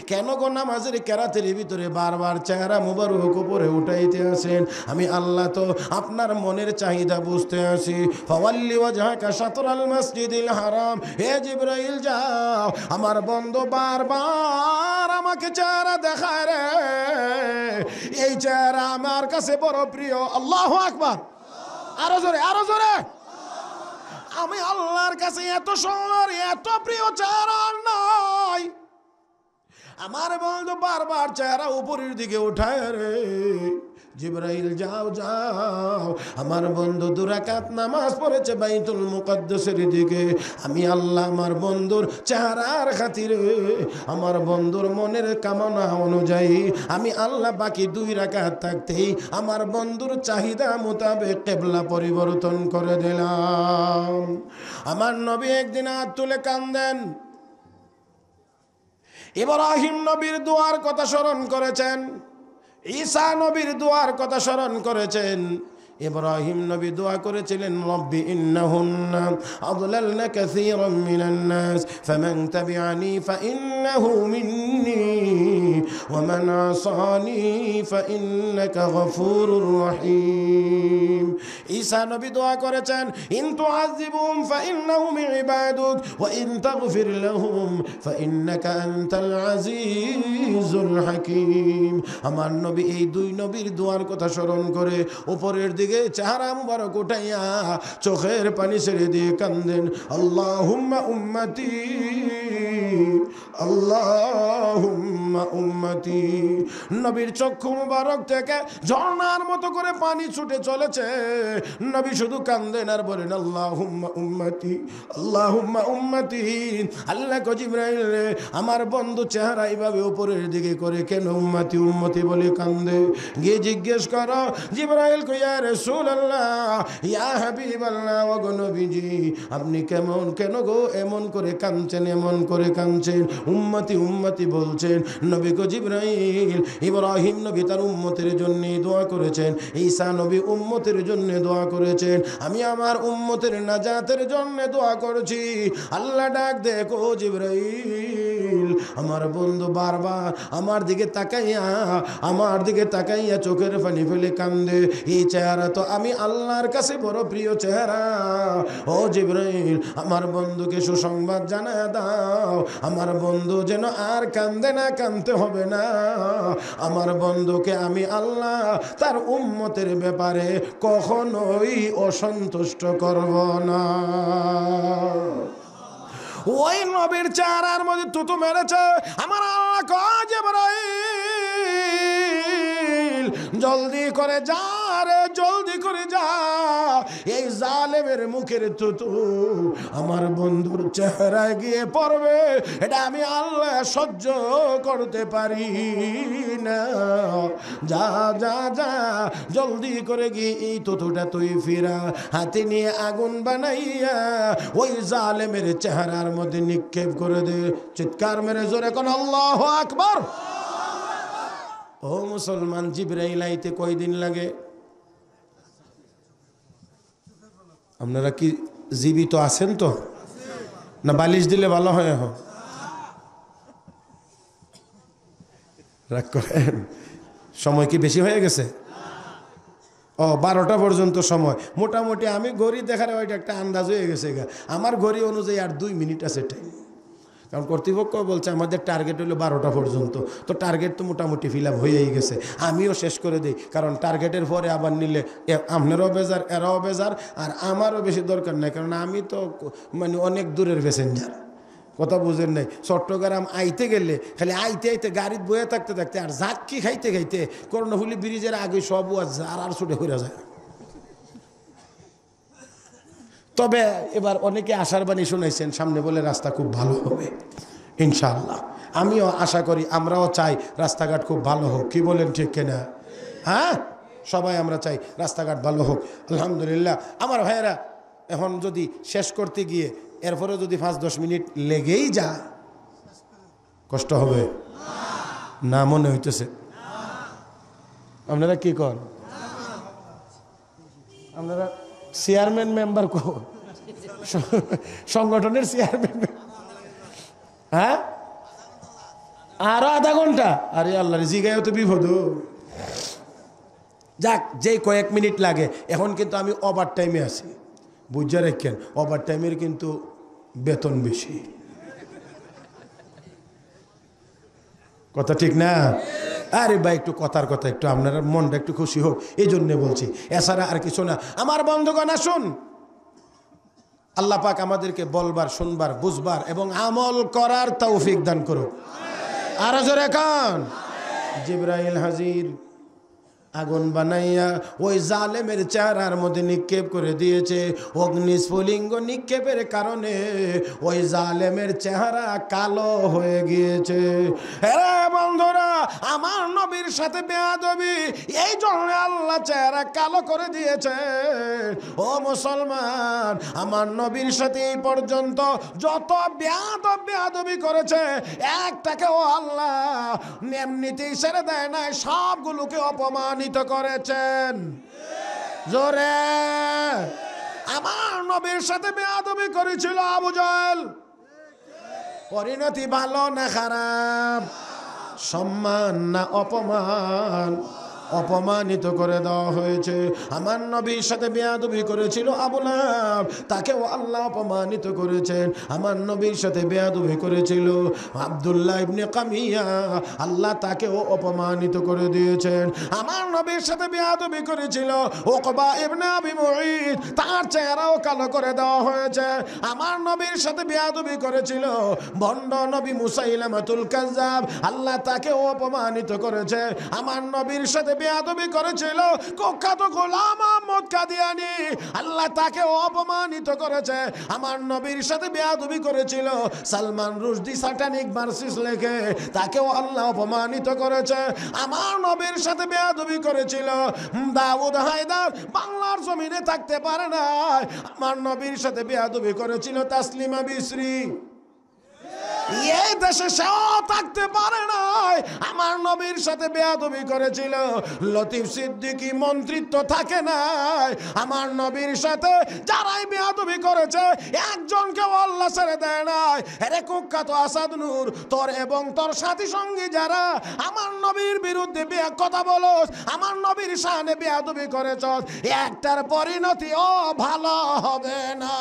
কেন গো নামাজের কেরাতের ভিতরে বারবার চেহারা মুবারক উপরে উঠাইতে আছেন? আমি আল্লাহ তো আপনার মনের চাহিদা বুঝতে আসি। ফাওয়াল্লি ওয়াজহাকা শাতরাল মসজিদিল হারাম। হে জিবরাইল যাও, আমার বন্ধু বারবার আমাকে চেহারা দেখায় রে, এই চেহারা আমার কাছে বড় প্রিয়। আল্লাহু আকবার, আরো জোরে, আরো জোরে। আমি আল্লাহর কাছে এত সুন্দর এত প্রিয় চেহারা নয়। আমার বন্ধু বারবার চেহারা উপরের দিকে উঠায় রে। জিবরাইল যাও যাও, আমার বন্ধু 2 রাকাত নামাজ পড়েছে বাইতুল মুকাদ্দাসের দিকে। আমি আল্লাহ আমার বন্ধুর চেহারার খাতিরে, আমার বন্ধুর মনের কামনা অনুযায়ী আমি আল্লাহ বাকি 2 রাকাত থাকতেই আমার বন্ধুর চাহিদা মোতাবেক কিবলা পরিবর্তন করে দিলাম। আমার নবী একদিন হাত তুলে কান্দেন। ইব্রাহিম নবীর দোয়ার কথা স্মরণ করেছেন, ঈসা নবীর দোয়ার কথা স্মরণ করেছেন। ইব্রাহিম নবী দোয়া করেছিলেন, রব্বি ইন্নাহুন্না আযলালনা কাসীরাম মিনান নাস ফামান তাবিআনি ফাইন্নাহু মিন্নী ومن عصاني فإنك غفور رحيم ঈসা নবী দোয়া করেছেন ইন তুআযিবুহুম ফাইন্নাহুম ইবাদুক ওয়া ইন তাগফির লাহুম ফাইন্নাকা আনতাল আজিজুল হাকীম। আমার নবী এই দুই নবীর দোয়ার কথা স্মরণ করে উপরের দিকে চেহারা মুবারক উঠাইয়া চোখের পানি ছেড়ে দিয়ে কান্দেন, আল্লাহুম্মা উম্মতি আল্লাহুম্মা উম্মতি। নবীর চক্ষু মুবারক থেকে ঝর্ণার মতো করে পানি ছুটে চলেছে। নবী শুধু কান্দেন আর বলেন আল্লাহুম্মা উম্মতি আল্লাহুম্মা উম্মতি। আল্লাহ কো জিবরাইল রে, আমার বন্ধু চেহারা এইভাবে উপরের দিকে করে কেন উম্মতি উম্মতি বলে কান্দে? গিয়ে জিজ্ঞেস করো। জিবরাইল কো ইয়া রাসূলুল্লাহ ইয়া হাবিবাল্লাহ, ও গো নবীজি আপনি কেমন কেন গো এমন করে কাঁদছেন, এমন করে কাঁদছেন? উম্মতি উম্মতি বলছেন। নবী কো জিবরাইল, ইব্রাহিম নবী তার উম্মতের জন্য দোয়া করেছেন, ঈসা নবী উম্মতের জন্য দোয়া করেছেন, আমি আমার উম্মতের নাজাতের জন্য দোয়া করছি। আল্লাহ ডাক দেখো জিবরাইল, আমার বন্ধু বারবার আমার দিকে তাকাইয়া চোখের পানি ফেলে কান্দে। এই চেহারা তো আমি আল্লাহর কাছে বড় প্রিয় চেহারা। ও জিবরাইল, আমার বন্ধুকে সুসংবাদ জানায় দাও, আমার বন্ধু যেন আর কান্দে না, কান্দতে হবে না। আমার বন্ধুকে আমি আল্লাহ তার উম্মতের ব্যাপারে কখনোই অসন্তুষ্ট করব না। ওই নবীর চেহারার মধ্যে তুতু মেরেছে। আমার আল্লাহ কয় জিবরাইল জলদি করে যা রে, জলদি করে যা, এই জালেমের মুখের তুতু আমার বন্ধুর চেহারায় গিয়ে পড়বে, এটা আমি আল্লাহ সহ্য করতে পারি না। যা যা যা জলদি করে গিয়ে এই তুতুটা তুই ফিরা, হাতে নিয়ে আগুন বানাইয়া ওই জালেমের চেহারার মধ্যে নিক্ষেপ করে দে। চিৎকার মেরে জোরে কোন আল্লাহু আকবার। ও মুসলমান, জিবরাইল আইতে কয়দিন লাগে? আপনারা কি জীবিত আছেন তো? না বালিশ দিলে ভালো হয়? এখন রাগ করেন, সময় কি বেশি হয়ে গেছে? ও 12টা পর্যন্ত সময় মোটামুটি। আমি ঘড়ি দেখার ওইটা একটা আন্দাজ হয়ে গেছে। আমার ঘড়ি অনুযায়ী আর 2 মিনিট আছে টাইম, কারণ কর্তৃপক্ষ বলছে আমাদের টার্গেট হলো 12টা পর্যন্ত। তো টার্গেট তো মোটামুটি ফিল আপ হয়েই গেছে, আমিও শেষ করে দিই, কারণ টার্গেটের পরে আবার নিলে আপনারাও বেজার, এরাও বেজার, আর আমারও বেশি দরকার নাই, কারণ আমি তো মানে অনেক দূরের প্যাসেঞ্জার। কথা বুঝেন নাই? চট্টগ্রাম আইতে গেলে খালি আইতে আইতে গাড়িতে বয়ে থাকতে থাকতে আর ঝাঁকি খাইতে খাইতে কর্ণফুলি ব্রিজের আগে সব আর ছুটে হয়ে যায়। তবে এবার অনেকে আশার বাণী শুনাইছেন, সামনে বলে রাস্তা খুব ভালো হবে ইনশাআল্লাহ। আমিও আশা করি, আমরাও চাই রাস্তাঘাট খুব ভালো হোক। কি বলেন ঠিক কিনা? হ্যাঁ, সবাই আমরা চাই রাস্তাঘাট ভালো হোক। আলহামদুলিল্লাহ। আমার ভাইয়েরা, এখন যদি শেষ করতে গিয়ে এরপরে যদি 5-10 মিনিট লেগেই যায়, কষ্ট হবে না মনে হইতেছে? আপনারা কি করেন? আপনারা চেয়ারম্যান মেম্বার সংগঠনের চেয়ারম্যান, হ্যাঁ, আরো আধা ঘন্টা? আরে আল্লাহ, জিগায় তো বিপদ। যাক, যেই কয়েক মিনিট লাগে। এখন কিন্তু আমি ওভার টাইমে আছি, বুঝা রাখেন। ওভার টাইমের কিন্তু বেতন বেশি। কথা ঠিক না? আরে ভাই, একটু কথার কথা, একটু আপনার মনটা একটু খুশি হোক, এই জন্যে বলছি, এছাড়া আর কিছু না। আমার বন্ধুগণ আসুন, আল্লাহ পাক আমাদেরকে বলবার, শুনবার, বুঝবার এবং আমল করার তৌফিক দান করুক। আর জোরে কান। জিবরাইল হাজির, আগুন বানাইয়া ওই জালেমের চেহারার মধ্যে নিক্ষেপ করে দিয়েছে। অগ্নিস্ফুলিঙ্গ নিক্ষেপের কারণে ওই জালেমের চেহারা কালো হয়ে গিয়েছে। আরে বন্ধুরা, আমার নবীর সাথে বেয়াদবি, এই জন্য আল্লাহ চেহারা কালো করে দিয়েছে। ও মুসলমান, আমার নবীর সাথে এই পর্যন্ত যত বেয়াদবি করেছে, একটাকেও আল্লাহ এমনিতেই ছেড়ে দেয় না, সবগুলোকে অপমান করেছেন। জোরে। আমার নবীর সাথে বেয়াদবি করেছিল আবু জাহেল। পরিণতি ভালো না খারাপ? সম্মান না অপমান? অপমানিত করে দেওয়া হয়েছে। আমার নবীর সাথে বেয়াদবি করেছিল আবু লাহাব, তাকেও আল্লাহ অপমানিত করেছেন। আমার নবীর সাথে বেয়াদবি করেছিল আব্দুল্লাহ ইবনে কামিয়া, আল্লাহ তাকেও অপমানিত করে দিয়েছেন। আমার নবীর সাথে বেয়াদবি করেছিল উকবা ইবনে আবি মুঈত, তার চেহারাও কালো করে দেওয়া হয়েছে। আমার নবীর সাথে বেয়াদবি করেছিল ভণ্ড নবী মুসাইলামাতুল কাযযাব, আল্লাহ তাকেও অপমানিত করেছে। আমার নবীর সাথে বেয়াদবি করেছিল কুখ্যাত গোলাম আহমদ কাদিয়ানী, আল্লাহ তাকে অপমানিত করেছে। আমার নবীর সাথে বেয়াদবি করেছিল সালমান রুশদি স্যাটানিক ভার্সেস লেখে, তাকেও আল্লাহ অপমানিত করেছে। আমার নবীর সাথে বেয়াদবি করেছিল দাউদ হায়দার, বাংলার জমিনে থাকতে পারে না। আমার নবীর সাথে বেয়াদবি করেছিল তাসলিমা বিসরি, এই দেশে সেও থাকতে পারে নাই। আমার নবীর সাথে বেয়াদবি করেছিল লতিফ সিদ্দিকী, মন্ত্রিত্ব থাকে নাই। আমার নবীর সাথে যারাই বেয়াদবি করেছে একজনকে আল্লাহ ছেড়ে দেয় নাই। এরে কুখ্যাত আসাদ নূর, তোর এবং তোর সাথী সঙ্গী যারা আমার নবীর বিরুদ্ধে কথা বলো, আমার নবীর শানে বেয়াদবি করেছ, একটার পরিণতি ও ভালো হবে না।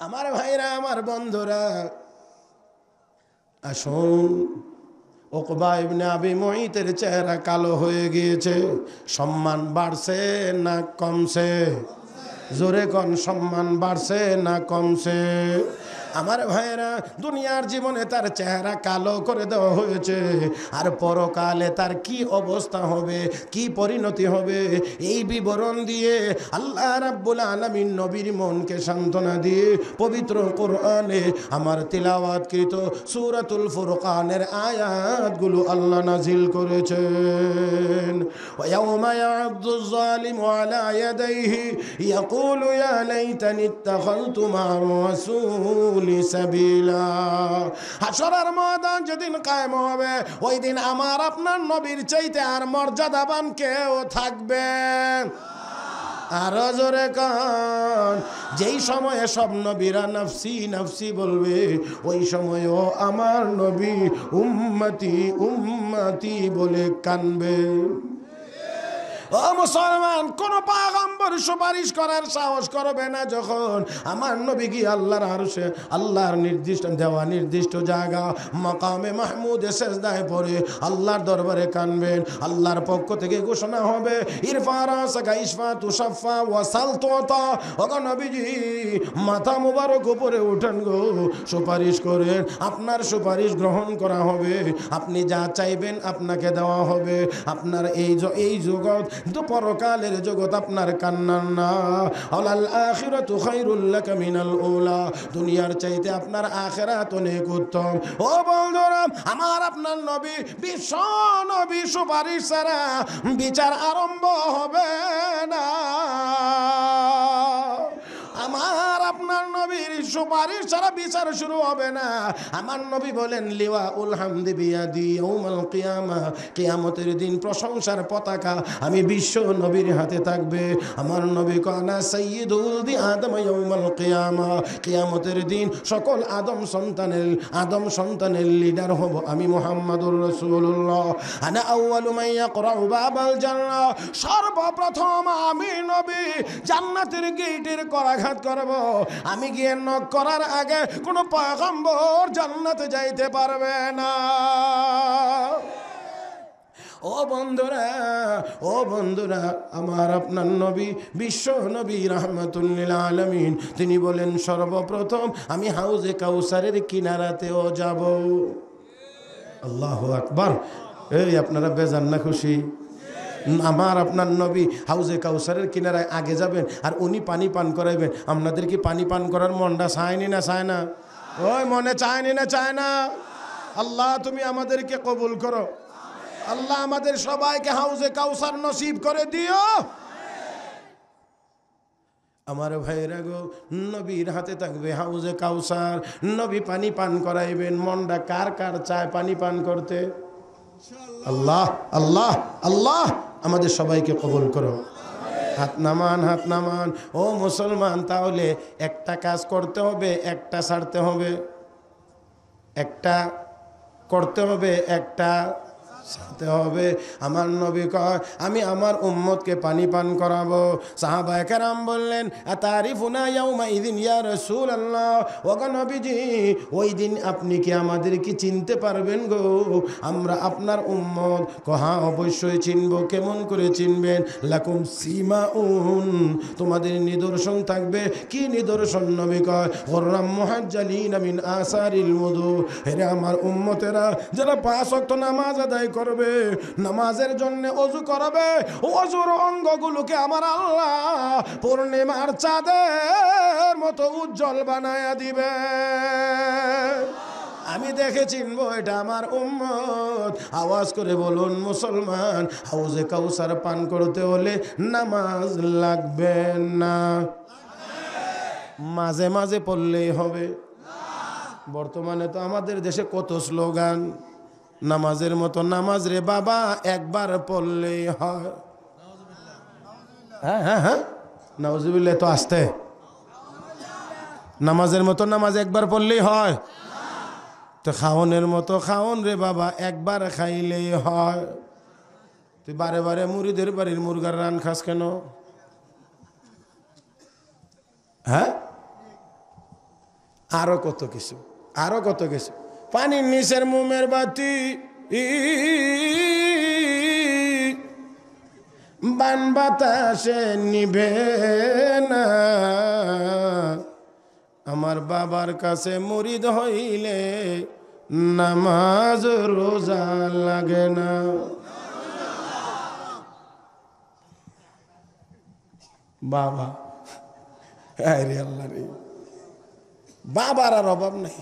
আমার ভাইরা, আমার বন্ধুরা, আসুন, উকবা ইবনে আবি মুঈতের চেহারা কালো হয়ে গিয়েছে। সম্মান বাড়ছে না কমছে? জোরে কোন, সম্মান বাড়ছে না কমছে? আমার ভাইরা, দুনিয়ার জীবনে তার চেহারা কালো করে দেওয়া হয়েছে, আর পরকালে তার কি অবস্থা হবে, কি পরিণতি হবে, এই বিবরণ দিয়ে আল্লাহ রাব্বুল আলামিন নবীর মনকে সান্ত্বনা দিয়ে পবিত্র কোরআনে আমার তিলাওয়াতকৃত সূরাতুল ফুরকানের আয়াতগুলো আল্লাহ নাজিল করেছেন। ওয়া ইয়াউমা ইয়া'আদ্দুয যালিমু আলা ইয়াদাইহি ইয়াকুলু ইয়া লাইতানি ইত্তাখাযতু মা'আর রাসূল সাবিলা। হাসরের ময়দান যেদিন কায়েম হবে, ওই দিন আমার আপনার নবীর চাইতে আর মর্যাদাবান কেউ থাকবে? আরো জোরে কান। যেই সময়ে সব নবীরা নফসি নফসি বলবে, ওই সময়ও আমার নবী উম্মতি উম্মতি বলে কানবে। ও মুসলমান, কোন পয়গম্বর সুপারিশ করার সাহস করবে না যখন আমার নবী কি আল্লাহর আরশে, আল্লাহর নির্দিষ্ট দেওয়া নির্দিষ্ট জায়গা মাকামে মাহমুদে সিজদায় পড়ে আল্লাহর দরবারে কানবেন। আল্লাহর পক্ষ থেকে ঘোষণা হবে, ইরফা রাসাকা ইশফা তুশাফা ওয়াসাল তুতা। ওগো নবীজি, মাথা মুবারক উপরে উঠান গো, সুপারিশ করেন, আপনার সুপারিশ গ্রহণ করা হবে। আপনি যা চাইবেন আপনাকে দেওয়া হবে। আপনার এই জগৎ, পরকালের জগৎ আপনার কান্নার না। আলাল আখিরাতু খায়রুল লাকা মিনাল উলা, দুনিয়ার চাইতে আপনার আখিরাত অনেক উত্তম। ও বন্ধুরা, আমার আপনার নবী বিশ্ব নবী সুপারিশ ছাড়া বিচার আরম্ভ হবে না। আমার আপনার নবীর সুপারিশ ছাড়া বিচার শুরু হবে না। আমার নবী বলেন, লিওয়াউল হামদি বিয়াদি ইয়াউমাল কিয়ামা, কিয়ামতের দিন প্রশংসার পতাকা আমি বিশ্ব নবীর হাতে থাকবে। আমার নবী কানা সাইয়্যিদুল দি আদম ইয়াউমাল কিয়ামা, কিয়ামতের দিন সকল আদম সন্তানের লিডার হব আমি মুহাম্মাদুর রাসূলুল্লাহ। আনা আউয়ালু মান ইয়াকরাউ বাবাল জান্নাহ, সর্বপ্রথম আমি নবী জান্নাতের গেটের করাঘাত করব। আমি গিয়ে নক করার আগে কোন পয়গম্বর জান্নাতে যাইতে পারবে না। ও বন্ধুরা, আমার আপনার নবী বিশ্ব নবী রাহমাতুল লিল আলামিন, তিনি বলেন সর্বপ্রথম আমি হাউজে কাউসারের কিনারাতেও যাব। আল্লাহু আকবার। এই আপনারা বেজান না খুশি? আমার আপনার নবী হাউজে কাউসারের কিনারায় আগে যাবেন, আর উনি পানি পান করাইবেন। আপনাদের কি পানি পান করার মনটা চায়নি না চায় না? ওই মনে চায়নি না চায় না? আল্লাহ তুমি আমাদেরকে কবুল করো। আল্লাহ আমাদের সবাইকে হাউজে কাউসার নসিব করে দিও। আমার ভাইরা গো, নবীর হাতে থাকবে হাউজে কাউসার, নবী পানি পান করাইবেন। মনটা কার কার চায় পানি পান করতে? আল্লাহ আল্লাহ আল্লাহ আমাদের সবাইকে কবুল করো। হাত নামান। ও মুসলমান, তাহলে একটা কাজ করতে হবে, একটা ছাড়তে হবে। একটা করতে হবে, একটা সাথে হবে। আমার নবী কয় আমি আমার উম্মতকে পানি পান করাবো। সাহাবায়ে কেরাম বললেন আতারিফুনা ইয়াউমা ইযিন ইয়া রাসূলুল্লাহ, ওগো নবীজি ওই দিন আপনি কি আমাদের কি চিনতে পারবেন গো? আমরা আপনার উম্মত। কহা অবশ্যই চিনব। কেমন করে চিনবেন? লাকুম সিমাউন, তোমাদের নিদর্শন থাকবে। কি নিদর্শন? নবী কয় গুররাম মুহাজ্জালিনা মিন আসারিল ওযু, হেরে আমার উম্মতেরা যারা 5 ওয়াক্ত নামাজ আদায় করবে, নামাজের জন্য ওযু করবে, ওযুর অঙ্গগুলোকে আমার আল্লাহ পূর্ণিমার চাঁদের মতো উজ্জ্বল বানায়া দিবে। আমি দেখে চিনবো এটা আমার উম্মত। আওয়াজ করে বলুন মুসলমান, হাউজে কাউসার পান করতে হলে নামাজ লাগবে না, মাঝে মাঝে পড়লেই হবে। বর্তমানে তো আমাদের দেশে কত স্লোগান, নামাজের মতো নামাজ রে বাবা একবার পড়লেই হয়। হ্যাঁ হ্যাঁ হ্যাঁ, নাউজুবিল্লাহ তো আসতে, নামাজের মতো নামাজ একবার পড়লেই হয়। তো খাওনের মতো খাওন রে বাবা একবার খাইলেই হয়। তুই বারে বারে মুড়িদের বাড়ির মুরগার রান খাস কেন? হ্যাঁ, আরো কত কিছু, আরো কত কিছু। পানির নিচের মোমের বাতি বান বাতাসে নিভে না, আমার বাবার কাছে মুরিদ হইলে নামাজ রোজা লাগে না। বাবা আরে আল্লাহ রে, বাবার আর অভাব নাই,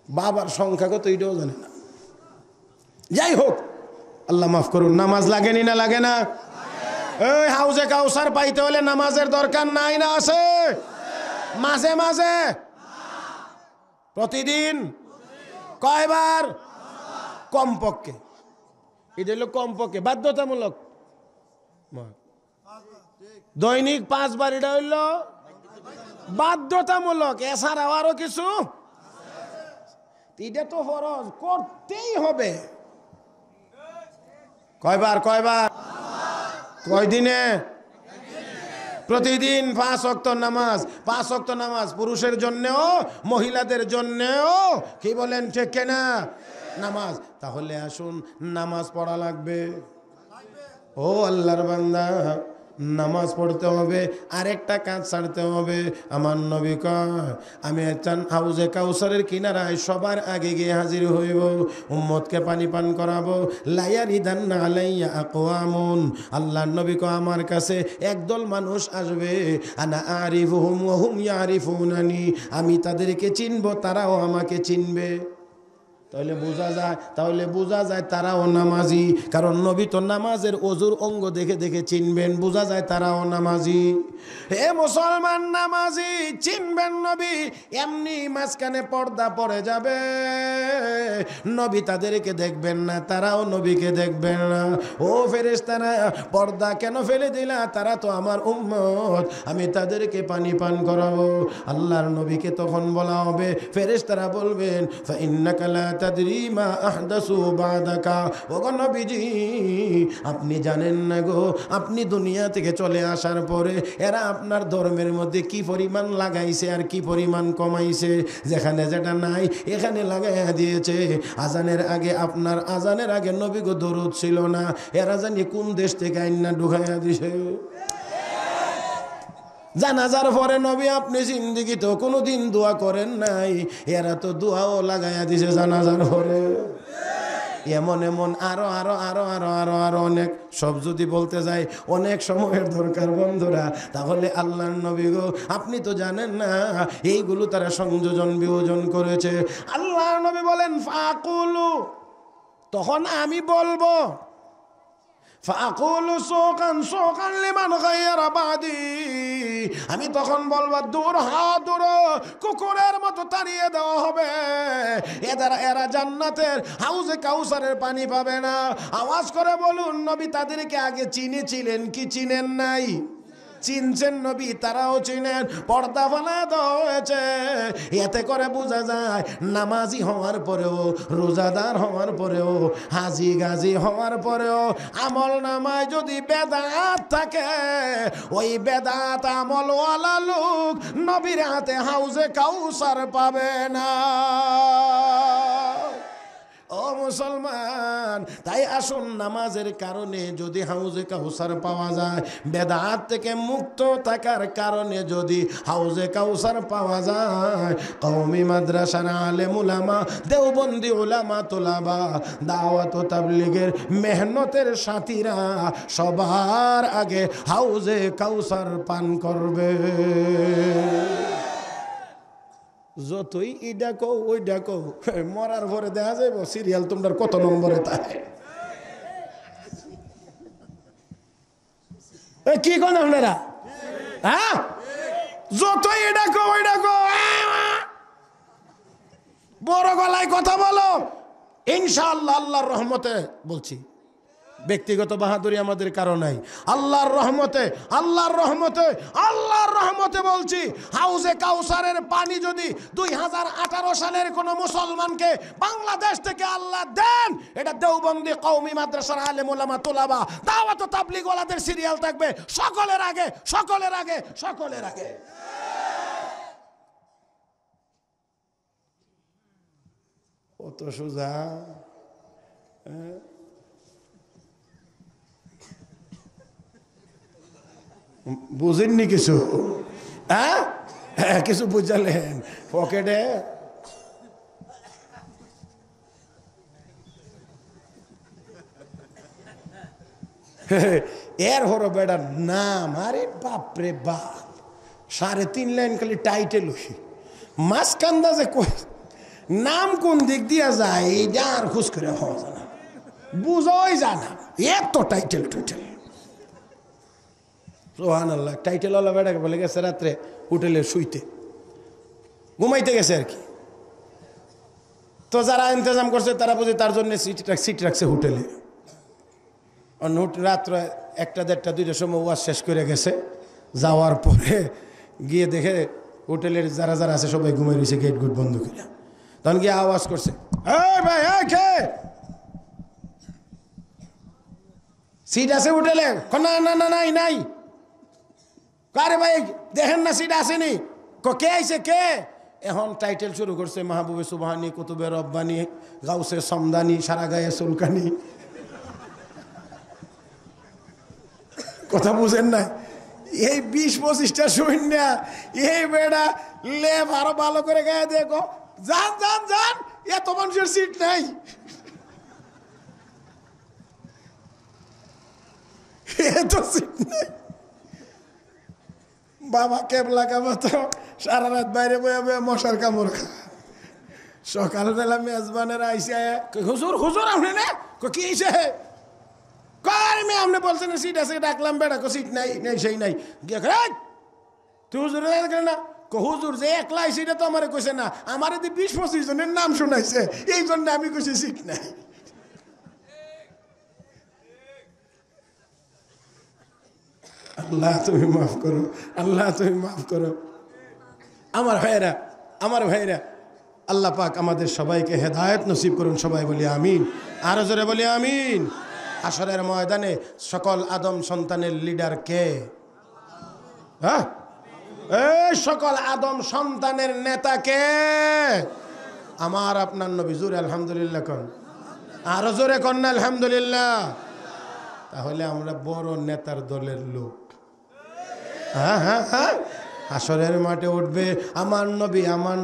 বাবার সংখ্যা কত এটাও জানে না। যাই হোক, আল্লাহ মাফ করুন। নামাজ লাগেনি না লাগে না? ওই হাউজে কাউসার পাইতে হলে নামাজের দরকার নাই না আছে? মাঝে মাঝে, প্রতিদিন, কয়বার? কমপক্ষে। এটা হলো কমপক্ষে, বাধ্যতামূলক। দৈনিক 5 বার, এটা হইল বাধ্যতামূলক। এছাড়াও আরো কিছু, এটা তো ফরজ, করতেই হবে। কয়বার? কয়বার? কয় দিনে? প্রতিদিন 5 ওয়াক্ত নামাজ। 5 ওয়াক্ত নামাজ পুরুষের জন্যেও মহিলাদের জন্যেও, কি বলেন ঠিক না? নামাজ। তাহলে আসুন, নামাজ পড়া লাগবে। ও আল্লাহর বান্দা, নামাজ পড়তে হবে, আরেকটা কাজ ছাড়তে হবে। আমার নবী কয় আমি চান হাউজে কাউসারের কিনারায় সবার আগে গিয়ে হাজির হইব, উম্মতকে পানি পান করাবো। লায়ারিদান্না আলাইয়া আকওয়ামুন, আল্লাহর নবী কয় আমার কাছে একদল মানুষ আসবে, আনা আরিফুহুম ওয়া হুম ইয়ারিফুনানি, আমি তাদেরকে চিনব, তারাও আমাকে চিনবে। তাহলে বোঝা যায় তারাও নামাজি, কারণ নবী তো নামাজের ওযুর অঙ্গ দেখে দেখে চিনবেন, বোঝা যায় তারাও নামাজি। হে মুসলমান, নামাজি চিনবেন নবী, এমনি মাঝখানে পর্দা পড়ে যাবে, নবী তাদেরকে দেখবেন না, তারাও নবীকে দেখবেন না। ও ফেরেশতারা, পর্দা কেন ফেলে দিলা? তারা তো আমার উম্মত, আমি তাদেরকে পানি পান করাবো। আল্লাহর নবীকে তখন বলা হবে, ফেরেশতারা বলবেন ফা ইন্নাকা লা তাদরি মা আহদাসু বাদাকা, ওগো নবীজি আপনি জানেন না গো, আপনি দুনিয়া থেকে চলে আসার পরে এরা আপনার ধর্মের মধ্যে কি পরিমাণ লাগাইছে আর কি পরিমাণ কমাইছে, যেখানে যেটা নাই এখানে লাগাইয়া দিয়েছে। আজানের আগে, আপনার আজানের আগে নবী গো দরুদ ছিল না, এরা জানি কোন দেশ থেকে আইনা ঢুকাইয়া দিছে। জানাজার পরে নবী আপনি জিন্দেগিতেও কোনোদিন দোয়া করেন নাই, এরা তো দোয়াও লাগাইয়া দিছে জানাজার পরে। এমন এমন আরো আরো আরো আরো আরো আরো অনেক, সব যদি বলতে যাই অনেক সময়ের দরকার বন্ধুরা। তাহলে আল্লাহর নবী গো, আপনি তো জানেন না এইগুলো তারা সংযোজন বিয়োজন করেছে। আল্লাহর নবী বলেন ফাকুলু, তখন আমি বলবো, ফাকুলু শোকান শোকান লিমান গায়রা বাদি, আমি তখন বলবো দূর হা দূর, কুকুরের মতো তাড়িয়ে দেওয়া হবে, এরা জান্নাতের হাউজে কাউসারের পানি পাবে না। আওয়াজ করে বলুন, নবী তাদেরকে আগে চিনেছিলেন কি চিনেন নাই? চিনছেন নবী, তারাও চিনেন, পর্দা ফালা দেওয়া হয়েছে। এতে করে বোঝা যায় নামাজি হওয়ার পরেও, রোজাদার হওয়ার পরেও, হাজি গাজি হওয়ার পরেও আমল নামায় যদি বেদাত থাকে, ওই বেদাত আমলওয়ালা লোক নবীর হাতে হাউজে কাউসার পাবে না। ও মুসলমান, তাই আসুন নামাজের কারণে যদি হাউজে কাউসার পাওয়া যায়, বেদাত থেকে মুক্ত থাকার কারণে যদি হাউজে কাউসার পাওয়া যায়, কওমি মাদ্রাসার আলেম উলামা, দেওবন্দি উলামা তোলাবা, দাওয়াত ও তাবলীগের মেহনতের সাথীরা সবার আগে হাউজে কাউসার পান করবে। যতই ইডা কও ওই ডাকো, মরার পরে দেখা যাইব সিরিয়াল তোমরা কত নম্বরে থাকে। কি কোন আপনারা? হ্যাঁ, যতই ইডা কও ওই ডাকো, বড় গলায় কথা বলো, ইনশাআল্লাহ আল্লাহর রহমতে বলছি, ব্যক্তিগত বাহাদুরি আমাদের কারো নাই, আল্লাহর রহমতে, আল্লাহর রহমতে, আল্লাহর রহমতে বলছি, হাউজে কাউসারের পানি যদি 2018 সালের কোন মুসলমানকে বাংলাদেশ থেকে আল্লাহ দেন, এটা দেওবন্দি কওমি মাদ্রাসার আলেম উলামা তোলাবা, দাওয়াত ও তাবলীগ ওয়ালাদের সিরিয়াল থাকবে সকলের আগে, সকলের আগে, সকলের আগে। কত সোজা, বুঝেননি কিছু? হ্যাঁ, কিছু বুঝালেন পকেটে। এর হরো বেড়ার নাম, আরে বাপরে বাপ, 3.5 লাইন খালি টাইটেল, মাঝখান্দা যে নাম কোন দিক দিয়া যায় এইটা আর খুশ করে হওয়া যায় না, বুঝোই জানা, এত টাইটেল টুইটেল। সুবহানাল্লাহ, টাইটেল ওলা বেড়াকে বলে গেছে রাত্রে হোটেলে শুইতে, ঘুমাইতে গেছে আর কি। তো যারা ইন্তজাম করছে তারা বুঝি তার জন্য সিট রাখছে হোটেলে। রাত্রে 1টা 1:30 2টার সময় ওয়াজ শেষ করে গেছে, যাওয়ার পরে গিয়ে দেখে হোটেলের যারা যারা আছে সবাই ঘুমাই রয়েছে গেট গুট বন্ধ করে। তখন গিয়ে আওয়াজ করছে, এই ভাই, সিট আছে হোটেলে? না না না, নাই নাই। কারে ভাই দেখেন না সিট আসেনি? কে আইছে কে? এখন টাইটেল শুরু করছে, মাহবুবে সুবহানি, কুতুবে রব্বানি, গাউসে সমদানি, সারা গায়ে সুলকানি। কথা বুঝেন না? এই 20-25টা সৈন্য এই বেড়া লেপ আরো ভালো করে গায়ে দেখো, যান যান যান, এত মানুষের সিট নাই। এত সিট নাই। বাবা কেবলা কামতো সারা রাত বাইরে বয়ে বয়ে মশার কামড় খা। সকালবেলা মেজবানেরা আইসে, হুজুর হুজুর আপনি না কি হয়েছে? আপনি বলছেন সিট আছে, ডাকলাম বেড়া, সিট নাই, নাই সেই নাই। তুই হুজুর না, হুজুর যে একলা আইসে এটা তো আমার কইছে না, আমার 20-25 জনের নাম শোনাইছে, এই জন্য আমি কইছি সিট নাই। আল্লাহ তুমি মাফ করো, আল্লাহ তুমি মাফ করো। আমার ভাইয়েরা, আমার ভাইয়েরা, আল্লাহ পাক আমাদের সবাইকে হেদায়েত নসিব করুন, সবাই বলি আমিন, আরো জোরে বলি আমিন। হাশরের ময়দানে সকল আদম সন্তানের লিডার কে? হ্যাঁ, এই সকল আদম সন্তানের নেতা কে? আমার আপনার নবী। জোরে আলহামদুলিল্লাহ কোন, আরো জোরে কোন না আলহামদুলিল্লাহ। তাহলে আমরা বড় নেতার দলের লোক। হ্যাঁ হ্যাঁ হ্যাঁ, হাশরের মাঠে উঠবে আমার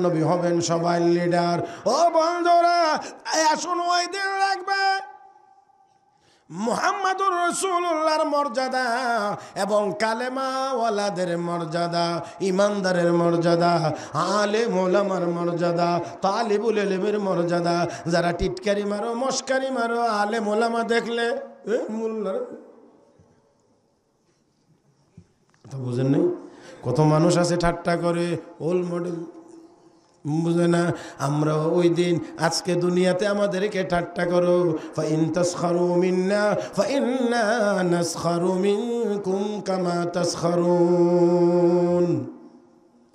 নবী হবেন সবাই লিডার। ও বন্ধুরা, আসুন ওই দিন রাখবে মুহাম্মাদুর রাসূলুল্লাহর মর্যাদা এবং কালেমাওয়ালাদের মর্যাদা, ইমানদারের মর্যাদা, আলেম ওলামার মর্যাদা, তালিবুল ইলমের মর্যাদা। যারা টিটকারি মারো, মস্কারি মারো, আলেম ওলামা দেখলে মোল্লার কথা বুঝেন নাই? কত মানুষ আছে ঠাট্টা করে, ওল্ড মডেল বুঝে না? আমরা ওই দিন আজকে দুনিয়াতে আমাদেরকে ঠাট্টা করো, ফাইন তাসখারু মিন্না ফাইন্না নাসখারু মিনকুম কামা তাসখারুন।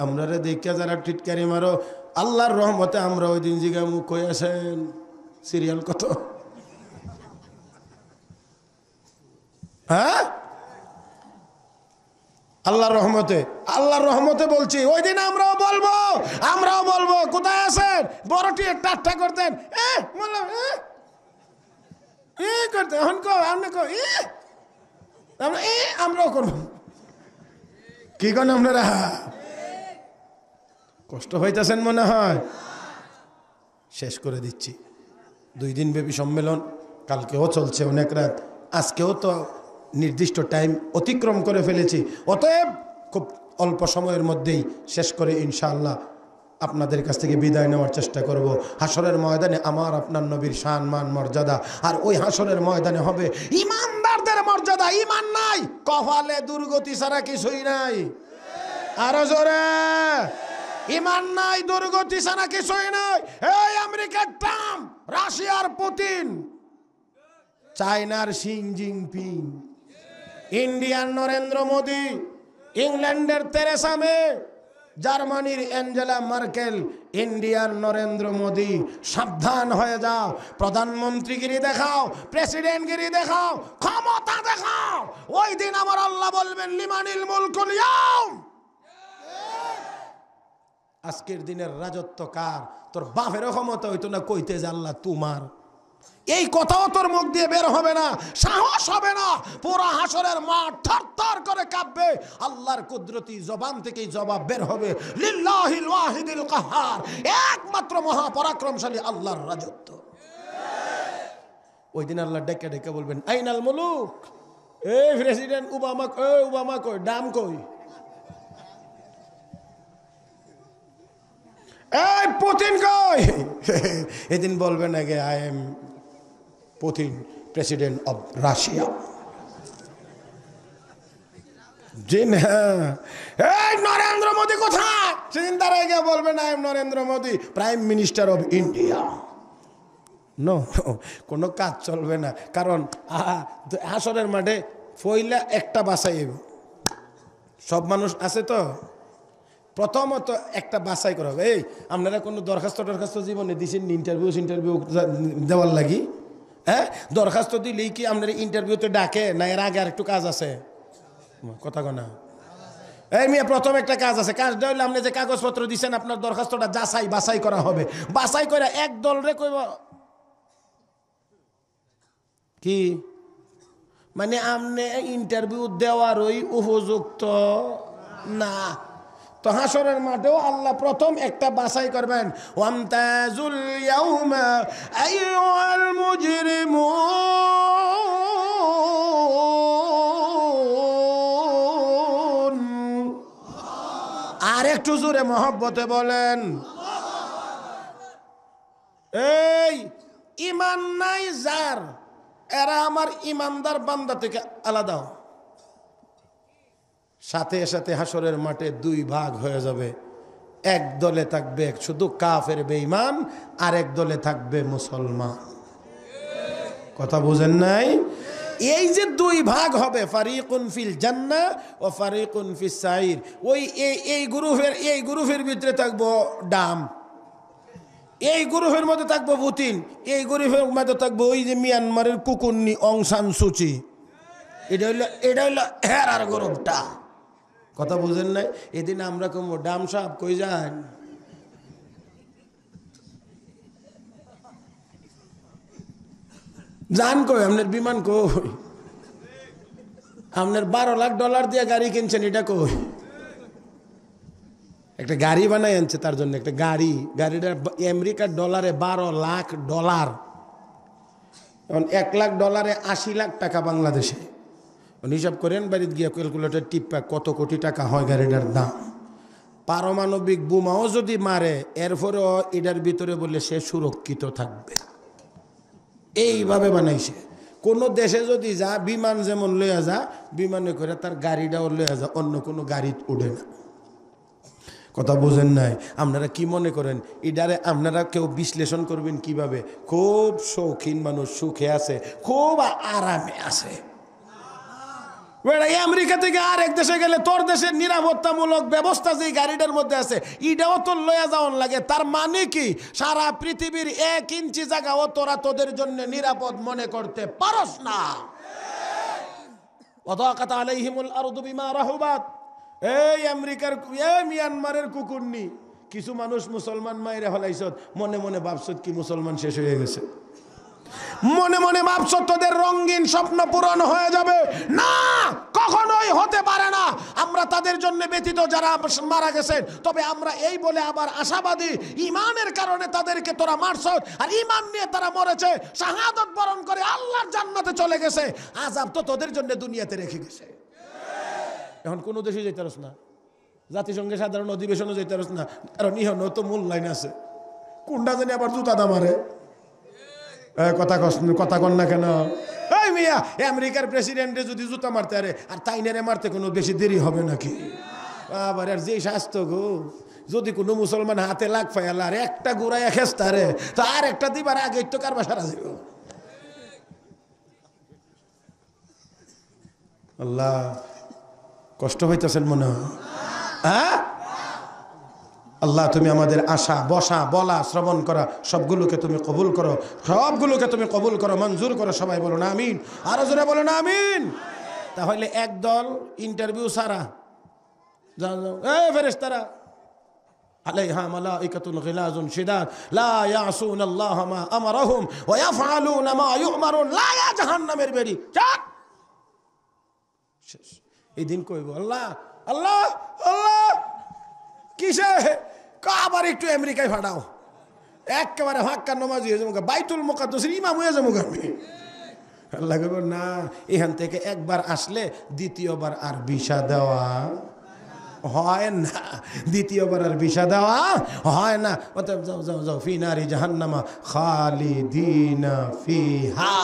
আমরা রে দেখে যারা টিটকারি মারো, আল্লাহর রহমতে আমরা ওই দিন জিগা মুখ হয়ে আসেন সিরিয়াল কত। হ্যাঁ, আল্লাহর রহমতে বলছি, ওই দিন আমরাও বলবো কোথায় আছেন, বড়টি টাট্টা করতেন করতেন, আমরাও করবো। কি করেন আপনারা? কষ্ট হইতেছেন মনে হয়। শেষ করে দিচ্ছি, 2 দিন ব্যাপী সম্মেলন, কালকেও চলছে অনেক রাত, আজকেও তো নির্দিষ্ট টাইম অতিক্রম করে ফেলেছি। অতএব খুব অল্প সময়ের মধ্যেই শেষ করে ইনশাআল্লাহ আপনাদের কাছ থেকে বিদায় নেওয়ার চেষ্টা করব। হাসরের ময়দানে আমার আপনার নবীর শান মান মর্যাদা, আর ওই হাসরের ময়দানে হবে ইমানদারদের মর্যাদা। ইমান নাই, কপালে দুর্গতি ছাড়া কিছুই নাই। আরো জোরে, ইমান নাই, দুর্গতি ছাড়া কিছুই নাই। এই আমেরিকার ট্রাম্প, রাশিয়ার পুতিন, চায়নার শি জিনপিং, ইন্ডিয়ার নরেন্দ্র মোদী, ইংল্যান্ডের তেরেসা মে, জার্মানির অ্যাঞ্জেলা মার্কেল, ইন্ডিয়ার নরেন্দ্র মোদী, সাবধান হয়ে যাও। প্রধানমন্ত্রীগিরি দেখাও, প্রেসিডেন্টগিরি দেখাও, ক্ষমতা দেখাও, ওই দিন আমার আল্লাহ বলবেন লিমানিল মুলকুল ইয়াউম। আজকের দিনের রাজত্ব কার? তোর বাপেরও ক্ষমতা হইতো না কইতে যে আল্লাহ তোমার। এই কথাও তোর মুখ দিয়ে বের হবে না, সাহস হবে না। পুরা হাসরের মাঠ থরথর করে কাঁপবে। আল্লাহর কুদরতি জবান থেকেই জবাব বের হবে, লিল্লাহিল ওয়াহিদিল কাহ্হার, একমাত্র মহাপরাক্রমশালী আল্লাহর রাজত্ব। ওই দিন আল্লাহ ডেকে ডেকে বলবেন, আইনাল মুলুক, এই প্রেসিডেন্ট ওবামা কই, ডাম কই, এই পুতিন কই? এদিন বলবেন আগে, I am Putin, president of Russia. জি না, এই নরেন্দ্র মোদী কোথায়? সেদিন তারা গিয়ে বলবেন, I am Narendra Modi, prime minister of India. No, কোনো কাজ চলবে না, কারণ হাসরের মাঠে ফইলা একটা বাসাই, সব মানুষ আছে তো, প্রথমত একটা বাছাই করা হবে। এই আপনারা কোনো দরখাস্ত জীবনে দিয়েছেন ইন্টারভিউ দেওয়ার লাগি? হ্যাঁ, দরখাস্ত দিলেই কি আপনার ইন্টারভিউতে ডাকে না? এর আগে আর একটু কাজ আছে, কথা কনা। এই মেয়ে, প্রথম একটা কাজ আছে, কাজটা হইলে আপনি যে কাগজপত্র দিচ্ছেন আপনার দরখাস্তটা বাছাই করা হবে। বাছাই করে এক দল রে কইব কি, মানে আপনি ইন্টারভিউ দেওয়ারই উপযুক্ত না। তো হাসরের মাঠেও আল্লাহ প্রথম একটা বাছাই করবেন, ওয়ামতাজুল ইয়াউমা আইয়ুহাল মুজরিমুন। আর একটু জোরে মহব্বতে বলেন, এই ইমান নাই যার, এরা আমার ইমানদার বান্দা থেকে আলাদা। সাথে সাথে হাসরের মাঠে 2 ভাগ হয়ে যাবে। এক দলে থাকবে শুধু কাফের বেঈমান, আর এক দলে থাকবে মুসলমান। কথা বুঝেন নাই? এই যে 2 ভাগ হবে, ফারিকুন ফিল জান্নাহ ও ফারিকুন ফিস সাইর। ওই এই গ্রুপের ভিতরে থাকবো ডাম, এই গ্রুপের মধ্যে থাকবো পুতিন, এই গ্রুপের মধ্যে থাকবো ওই যে মিয়ানমারের কুকুন্নি অং সান সুচি। এটা হইলো হেরার গ্রুপটা। কথা বুঝেন নাই? এদিন আমরা কম ডাম সাহেব কই যান? যান কই? আপনার বিমান কই? আপনার $12 লাখ দিয়ে গাড়ি কিনছেন, এটা কই? একটা গাড়ি বানাই আনছে, তার জন্য একটা গাড়িটা আমেরিকার ডলারে $12 লাখ। এখন $1 লাখ $80 লাখ টাকা বাংলাদেশে। হিসাব করেন, বাড়িতে গিয়ে ক্যালকুলেটর টিপা কত কোটি টাকা হয় গাড়িটার দাম। পারমাণবিক বোমাও যদি মারে, এরপরেও এটার ভিতরে বলে সে সুরক্ষিত থাকবে। এইভাবে বানাইছে। কোনো দেশে যদি যা, বিমান যেমন লইয়া যা, বিমানে করে তার গাড়িটাও লইয়া যা, অন্য কোনো গাড়ি উঠে না। কথা বুঝেন নাই? আপনারা কি মনে করেন এটারে আপনারা কেউ বিশ্লেষণ করবেন কিভাবে? খুব শৌখিন মানুষ সুখে আছে, খুব আরামে আছে। আমেরিকা থেকে আরেক দেশে গেলে তোর দেশের নিরাপত্তামূলক ব্যবস্থা যে গাড়িটার মধ্যে আছে এটাও তোর লয়া যাওয়ান লাগে। তার মানে কি সারা পৃথিবীর 1 ইঞ্চি জায়গাও তোরা তোদের জন্য নিরাপদ মনে করতে পারস না। ওয়াদাকাত আলাইহিমুল আরদু বিমা রাহুবাত। এই আমেরিকার মিয়ানমারের কুকুরনি কিছু মানুষ মুসলমান মায়েরা হলাইছত, মনে মনে ভাবছত কি মুসলমান শেষ হয়ে গেছে, মনে মনে ভাবছত তোদের রঙিন স্বপ্ন পূরণ হয়ে যাবে। না, কখনোই হতে পারে না। আমরা তাদের জন্য ব্যতীত যারা মারা গেছেন, তবে আমরা এই বলে আবার আশাবাদী ইমানের কারণে তাদেরকে তোরা মারছত, আর ইমান নিয়ে তারা মরেছে, শাহাদাত বরণ করে আল্লাহর জান্নাতে চলে গেছে। আযাব তো তোদের জন্য দুনিয়াতে রেখে গেছে। এখন কোনো দেশে যেতে পারছ না, জাতিসংঘের সাধারণ অধিবেশনও যেতে পারছ না, কারণ ইহন তো মূল লাইন আছে। কোনটা জানি আবার জুতা দা মারে, কথা কন না কেন? এই মিয়া, আমেরিকার প্রেসিডেন্টে যদি জুতা মারতে আরে আর তাইনারে মারতে কোনো বেশি দেরি হবে নাকি? আবার আর যে স্বাস্থ্য গো, যদি কোনো মুসলমান হাতে লাগ পাইল আর একটা গুড়াইয়া খেস্তারে তো আর একটা দিবার আগে তো কারবার সারা যাব। আল্লাহ, কষ্ট হইতেছেন মনে হয়? হ্যাঁ আল্লাহ, তুমি আমাদের আশা, বসা, বলা, শ্রবণ করা সবগুলোকে তুমি কবুল করো, সবগুলোকে তুমি কবুল করো, মঞ্জুর করো। সবাই বলো না আমিন, আরো জোরে বলো না আমিন। তাহলে একদল ইন্টারভিউ সারা ফেরেশতারা আলাইহা মালাইকাতুন গিলাজুন শিদাদ লা ইয়াসুনাল্লাহ মা আমারহুম ওয়া ইয়াফআলুনা মা ইউমারুন। লা ইয়া জাহান্নামের বেড়ি চাক। এই দিন কইব আল্লাহ আল্লাহ আল্লাহ কিসে আবার একটু আমেরিকায় ফাটাও, একেবারে হাক্কার নামাজি হয়ে যাবো, বাইতুল মুকাদ্দাসের ইমাম হয়ে যাবো আমি। আল্লাহ কইব না, এখান থেকে একবার আসলে দ্বিতীয়বার আর ভিসা দেওয়া হয় না, দ্বিতীয়বার আর ভিসা দেওয়া হয় না। অতএব যাও যাও যাও, ফি নারি জাহান্নামা খালিদিনা ফিহা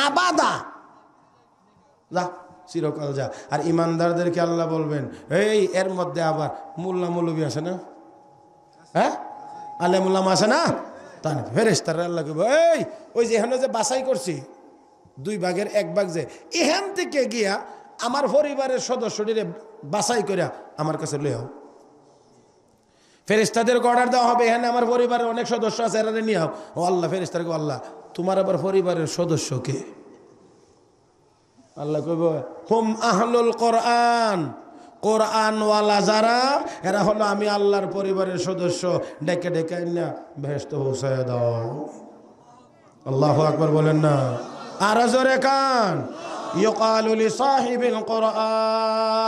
আবাদা, যা চিরকাল যা। আর ইমানদারদেরকে আল্লাহ বলবেন, এই এর মধ্যে আবার মোল্লা মৌলবী আছে না, হ্যাঁ আলেমুল্লাম আছে না, তা না ফেরেশতারা আল্লাহ কইব, এই ওই যে এখানে যে বাছাই করছি 2 ভাগের 1 ভাগ, যে এখান থেকে গিয়া আমার পরিবারের সদস্যদের বাছাই করে আমার কাছে লয়ে আও। ফেরেশতাদেরকে অর্ডার দেওয়া হবে, এখানে আমার পরিবারের অনেক সদস্য আছে, এরা নিয়ে আও। ও আল্লাহ, ফেরেশতাকে আল্লাহ তোমার আবার পরিবারের সদস্য কে? আল্লাহ কইব হুম আহলুল কোরআন, কোরআনওয়ালা যারা এরা হলো আমি আল্লাহর পরিবারের সদস্য, ডেকে ডেকে না বেহেশতে পৌঁছায় দাও। আল্লাহু আকবার বলেন না, আর জোরে কান। يقال لصاحب القرآن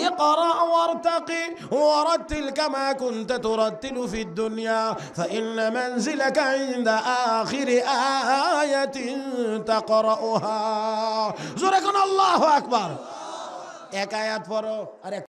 اقرأ وارتقي ورتل كما كنت ترتل في الدنيا فإن منزلك عند آخر آية تقرأها। زوركم الله أكبر। এক আয়াত পড়ো আর